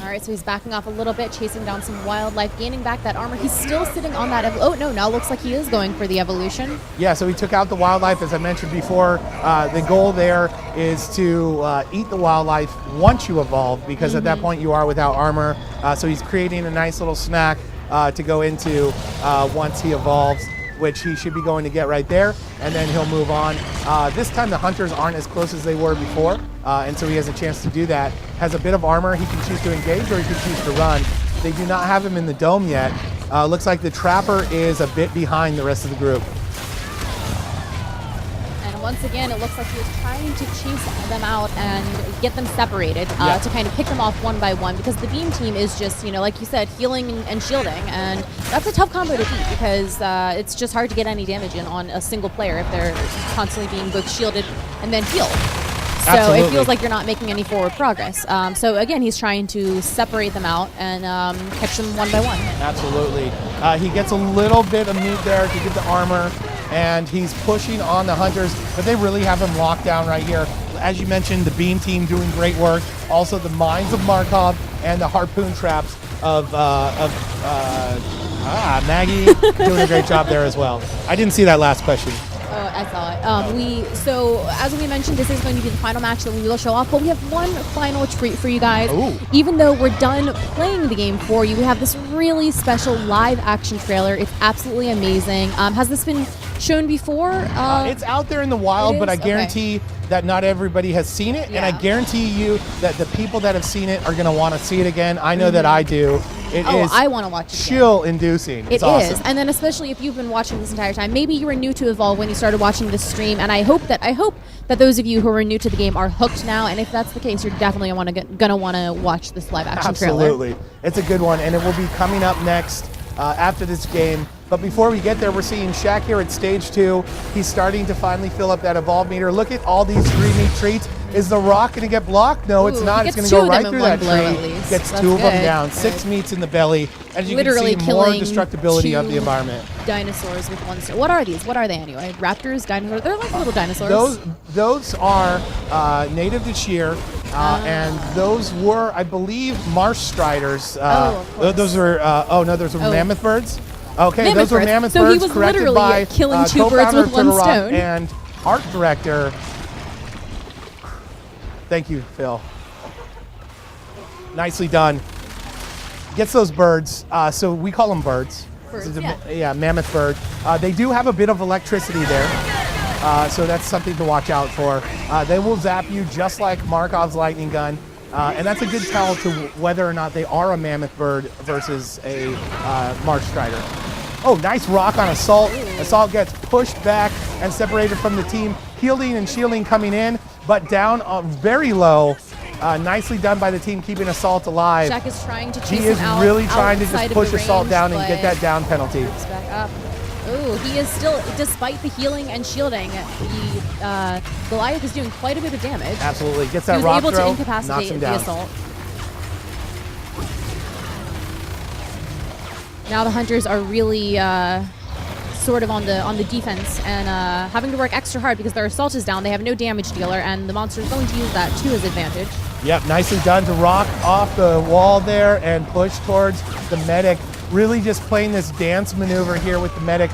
All right, so he's backing off a little bit, chasing down some wildlife, gaining back that armor. He's still sitting on that. Oh, no, now looks like he is going for the evolution. Yeah, so he took out the wildlife, as I mentioned before. The goal there is to eat the wildlife once you evolve, because at that point you are without armor. So he's creating a nice little snack to go into once he evolves. which he should be going to get right there, and then he'll move on. This time the Hunters aren't as close as they were before, and so he has a chance to do that. Has a bit of armor. He can choose to engage or he can choose to run. They do not have him in the dome yet. Looks like the Trapper is a bit behind the rest of the group. Once again, it looks like he was trying to chase them out and get them separated to kind of pick them off one by one, because the beam team is just, like you said, healing and shielding, and that's a tough combo to beat because it's just hard to get any damage in on a single player if they're constantly being both shielded and then healed. So Absolutely. It feels like you're not making any forward progress. So again, he's trying to separate them out and catch them one by one. Absolutely. He gets a little bit of meat there to get the armor, and he's pushing on the Hunters, but they really have him locked down right here. As you mentioned, the beam team doing great work. Also, the mines of Markov and the harpoon traps of Maggie doing a great job there as well. I didn't see that last question. Oh, I saw it. So as we mentioned, this is going to be the final match that we will show off, but we have one final treat for you guys. Ooh. Even though we're done playing the game for you, we have this really special live action trailer. It's absolutely amazing. Has this been shown before? It's out there in the wild, but I guarantee that not everybody has seen it, and I guarantee you that the people that have seen it are going to want to see it again. I know that I do. It is I want to watch it. Chill-inducing. It's It awesome. is, and then especially if you've been watching this entire time, maybe you were new to Evolve when you started watching this stream, and I hope that those of you who are new to the game are hooked now. And if that's the case, you're definitely gonna want to watch this live action trailer. Absolutely, it's a good one, and it will be coming up next after this game. But before we get there, we're seeing Shaq here at stage 2. He's starting to finally fill up that Evolve meter. Look at all these free meat treats. Is the rock going to get blocked? No, it's not. It's going to go right through that tree. Gets That's 2 of them good. down. 6 meats in the belly. As you Literally can see, more killing destructibility of the 2 environment. Dinosaurs with 1 star. What are these? What are they anyway? Raptors, dinosaurs? They're like little dinosaurs. Those are native to Sheer, and those were, I believe, marsh striders. Of course. Those were. Those were mammoth birds. Okay, Mammoth those were birds. mammoth So he birds was corrected literally by killing 2 birds co-founder with 1 Turtle Rock stone. and art director. Thank you, Phil. Nicely done. Gets those birds. So we call them birds. Birds, This is a yeah. mammoth bird. They do have a bit of electricity there. So that's something to watch out for. They will zap you just like Markov's lightning gun. And that's a good tell to whether or not they are a mammoth bird versus a marsh strider. Oh, nice rock on Assault. Assault gets pushed back and separated from the team. Healing and shielding coming in, but down very low. Nicely done by the team keeping Assault alive. Shaq is trying to chase He is him out, really trying to outside just of push the Assault range, down and get but that down penalty. moves back up. Ooh, he is still, despite the healing and shielding, Goliath is doing quite a bit of damage. Absolutely. Gets He that was rock able throw, to knocks incapacitate him the down. Assault. Now the Hunters are really sort of on the defense and having to work extra hard because their Assault is down. They have no damage dealer, and the monster is going to use that to his advantage. Yep, nicely done to rock off the wall there and push towards the medic. Really just playing this dance maneuver here with the medic,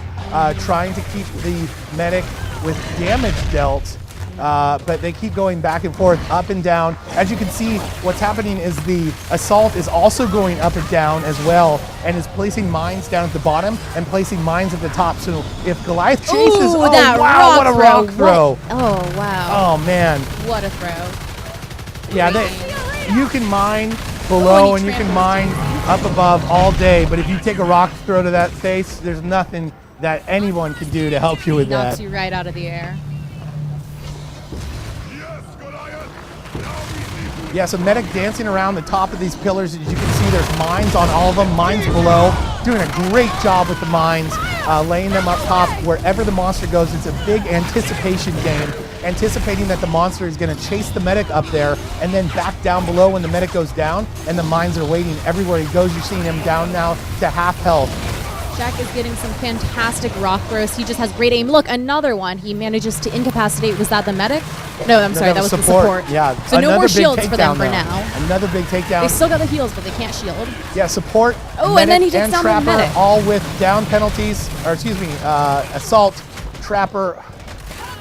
trying to keep the medic with damage dealt. But they keep going back and forth, up and down. As you can see, what's happening is the Assault is also going up and down as well, and is placing mines down at the bottom and placing mines at the top. So if Goliath chases, Ooh, that wow, what a rock What? throw. Oh, wow. Oh, man. What a throw. Yeah, you can mine below and you can mine up above all day, but if you take a rock throw to that face, there's nothing that anyone can do to help you with Knocks that. you right out of the air. Yeah, so medic dancing around the top of these pillars. As you can see, there's mines on all of them, mines below. Doing a great job with the mines, laying them up top. Wherever the monster goes, it's a big anticipation game. Anticipating that the monster is going to chase the medic up there and then back down below when the medic goes down, and the mines are waiting everywhere he goes. You're seeing him down now to half health. Shaq is getting some fantastic rock throws. He just has great aim. Look, another one. He manages to incapacitate. Was that the medic? No, I'm sorry. That was the support. Yeah. So no another more big shields for them takedown for now. now. Another big takedown. They still got the heals, but they can't shield. Yeah, support, Oh, medic, and then he takes down the Trapper, medic. all with down penalties, or excuse me, Assault, Trapper.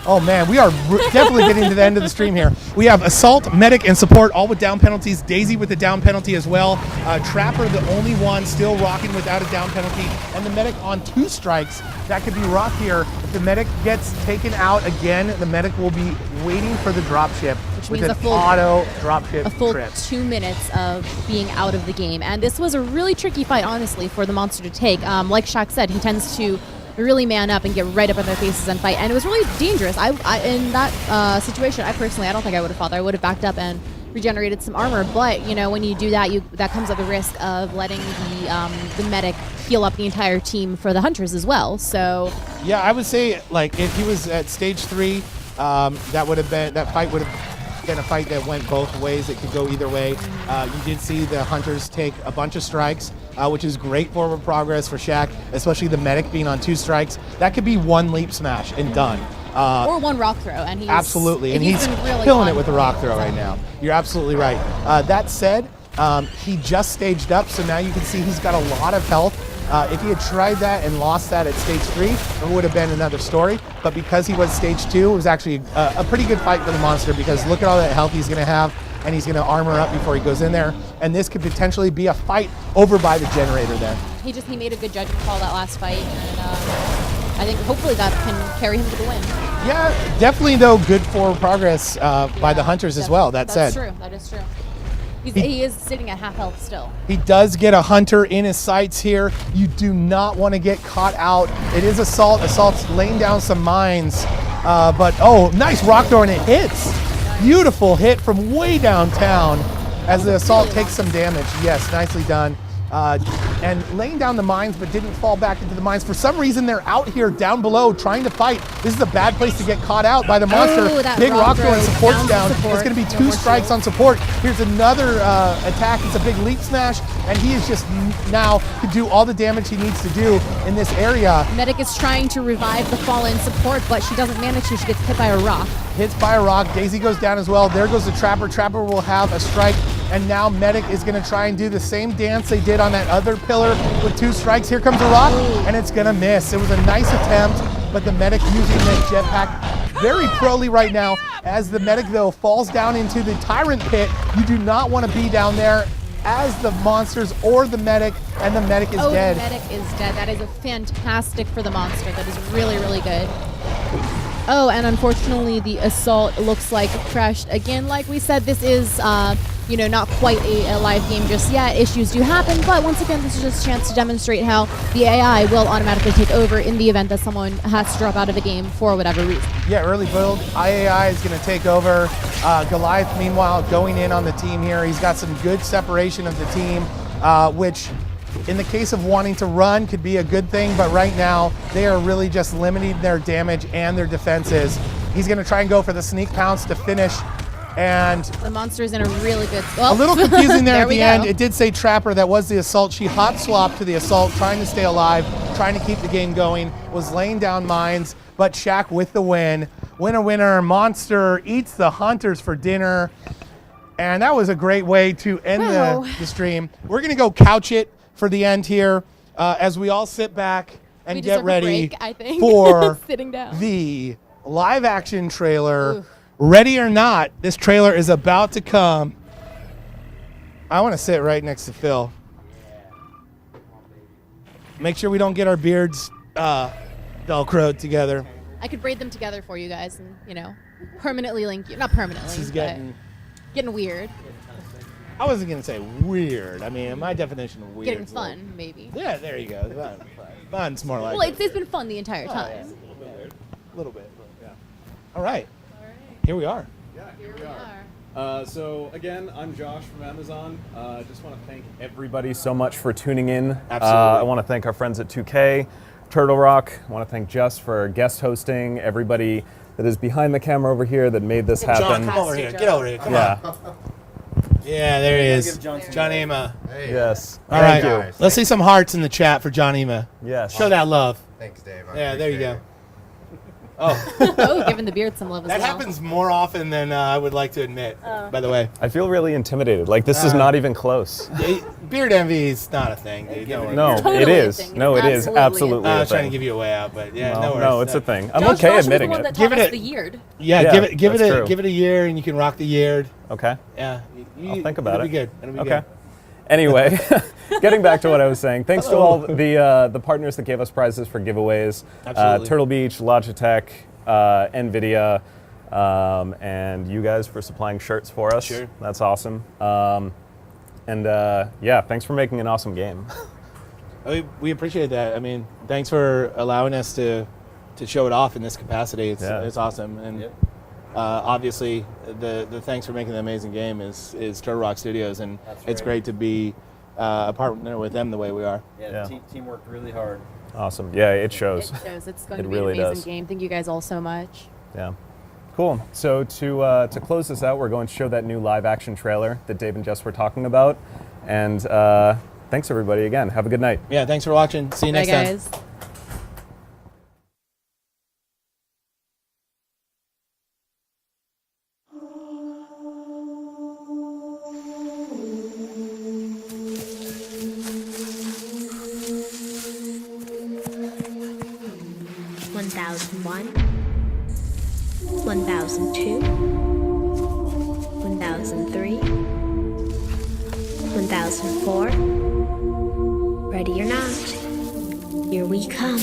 Oh man, we are definitely getting to the end of the stream here. We have Assault, Medic, and Support all with down penalties. Daisy with the down penalty as well. Trapper, the only one still rocking without a down penalty. And the Medic on 2 strikes. That could be rough here. If the Medic gets taken out again, the Medic will be waiting for the dropship. Which with means an a full auto dropship a full trip. 2 minutes of being out of the game. And this was a really tricky fight, honestly, for the monster to take. Like Shaq said, he tends to really man up and get right up in their faces and fight. And it was really dangerous. I in that situation, I don't think I would have fought there. I would have backed up and regenerated some armor. But, you know, when you do that, that comes at the risk of letting the medic heal up the entire team for the hunters as well. So yeah, I would say, like, if he was at stage 3, that fight would have been a fight that went both ways. It could go either way. You did see the hunters take a bunch of strikes, which is great forward progress for Shaq, especially the medic being on 2 strikes. That could be 1 leap smash and done. or 1 rock throw, and he's absolutely, and he's been really killing on it with the rock throw point. right now. You're absolutely right. That said, he just staged up, so now you can see he's got a lot of health. If he had tried that and lost that at stage 3, it would have been another story. But because he was stage 2, it was actually a pretty good fight for the monster, because look at all that health he's going to have, and he's going to armor up before he goes in there. And this could potentially be a fight over by the generator there. He made a good judgment call that last fight, and I think hopefully that can carry him to the win. Yeah, definitely, though, good forward progress by the hunters as well, that said. That's true, that is true. He is sitting at half health still. He does get a hunter in his sights here. You do not want to get caught out. It is Assault. Assault's laying down some mines. But, oh, nice rock throw, and it hits. Beautiful hit from way downtown as the Assault takes some damage. Yes, nicely done. And laying down the mines, but didn't fall back into the mines. For some reason, they're out here down below trying to fight. This is a bad place to get caught out by the monster. Big rock throw and support's down. It's going to be 2 strikes on support. Here's another attack. It's a big leap smash, and he is just now to do all the damage he needs to do in this area. Medic is trying to revive the fallen support, but she doesn't manage to. She gets hit by a rock. Hits by a rock. Daisy goes down as well. There goes the Trapper. Trapper will have a strike. And now Medic is going to try and do the same dance they did on that other pillar with 2 strikes. Here comes a rock, and it's going to miss. It was a nice attempt, but the Medic using the jetpack very proly right now. As the Medic, though, falls down into the Tyrant pit, you do not want to be down there as the monsters or the Medic, and the Medic is dead. The Medic is dead. That is a fantastic for the monster. That is really, really good. Oh, and unfortunately, the Assault looks like crashed again. Like we said, this is, not quite a live game just yet. Issues do happen, but once again, this is just a chance to demonstrate how the AI will automatically take over in the event that someone has to drop out of the game for whatever reason. Yeah, early build. IAI is going to take over. Goliath, meanwhile, going in on the team here. He's got some good separation of the team, which in the case of wanting to run could be a good thing, but right now they are really just limiting their damage and their defenses. He's going to try and go for the sneak pounce to finish, and the monster's in a really good spot. A little confusing there, there at the end. It did say Trapper. That was the Assault. She hot swapped to the Assault, trying to stay alive, trying to keep the game going, was laying down mines, but Shaq with the win. Winner, winner. Monster eats the hunters for dinner, and that was a great way to end the stream. We're going to go couch it for the end here as we all sit back and get ready break, I think. for sitting down. The live action trailer. Oof. Ready or not, this trailer is about to come. I want to sit right next to Phil. Make sure we don't get our beards velcroed together. I could braid them together for you guys and, permanently link you. Not permanently. This is getting weird. I wasn't going to say weird. I mean, my definition of weird. Getting fun, maybe. Yeah, there you go. Fun's more like. Well, it's been fun the entire time. Yeah. A little bit. Yeah. All right. Here we are. Yeah, here we are. So again, I'm Josh from Amazon. Just want to thank everybody so much for tuning in. Absolutely. I want to thank our friends at 2K, Turtle Rock. I want to thank Jess for guest hosting, everybody that is behind the camera over here that made this happen. John, come over here. Get over here. Come on. Yeah, there he is. John Ema. Hey. Yes. All right. Thank you. Let's see some hearts in the chat for John Ema. Yes. Show that love. Thanks, Dave. Yeah, there you go. Oh, giving the beard some love as well. That happens more often than I would like to admit, by the way. I feel really intimidated. Like, this is not even close. beard envy is not a thing, dude. Don't worry. No, Totally it a is. thing. No, it is Absolutely a absolutely I a was trying to thing. give you a way out, but yeah, no No, worries. no, it's a thing. I'm Josh, okay Josh was admitting the one it. that Give taught it us a- the yeard. Yeah, Yeah, give that's it true. a year, and you can rock the year. Okay. Yeah, I'll think about it'll it. Be good. It'll be Okay. good. Anyway, getting back to what I was saying, thanks to all the partners that gave us prizes for giveaways. Absolutely. Turtle Beach, Logitech, NVIDIA, and you guys for supplying shirts for us. Sure. That's awesome. Yeah, thanks for making an awesome game. We appreciate that. I mean, thanks for allowing us to show it off in this capacity. It's awesome, and obviously the thanks for making the amazing game is Turtle Rock Studios, and it's great to be a partner with them the way we are. Yeah, the team worked really hard. Awesome. Yeah, it shows. It shows. It's going It to be really an amazing does. game. Thank you guys all so much. Yeah. Cool. So to close this out, we're going to show that new live action trailer that Dave and Jess were talking about. And thanks everybody again. Have a good night. Yeah, thanks for watching. See you Bye, next time. guys. One 1001, 1002, 1003, 1004. Ready or not, here we come.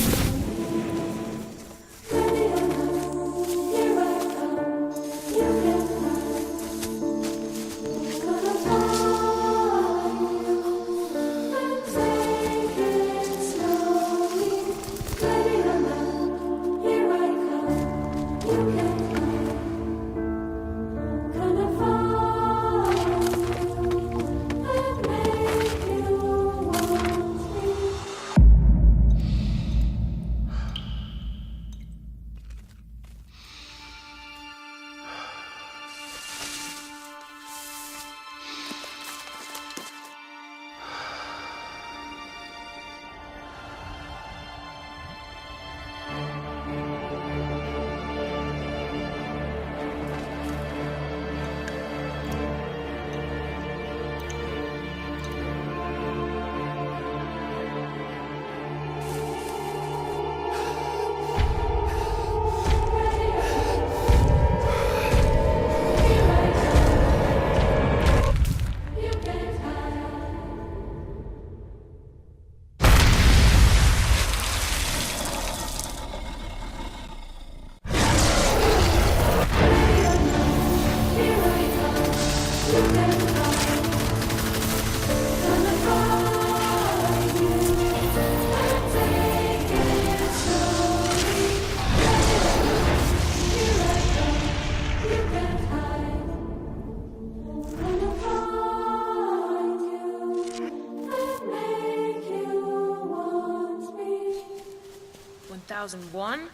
One 1001.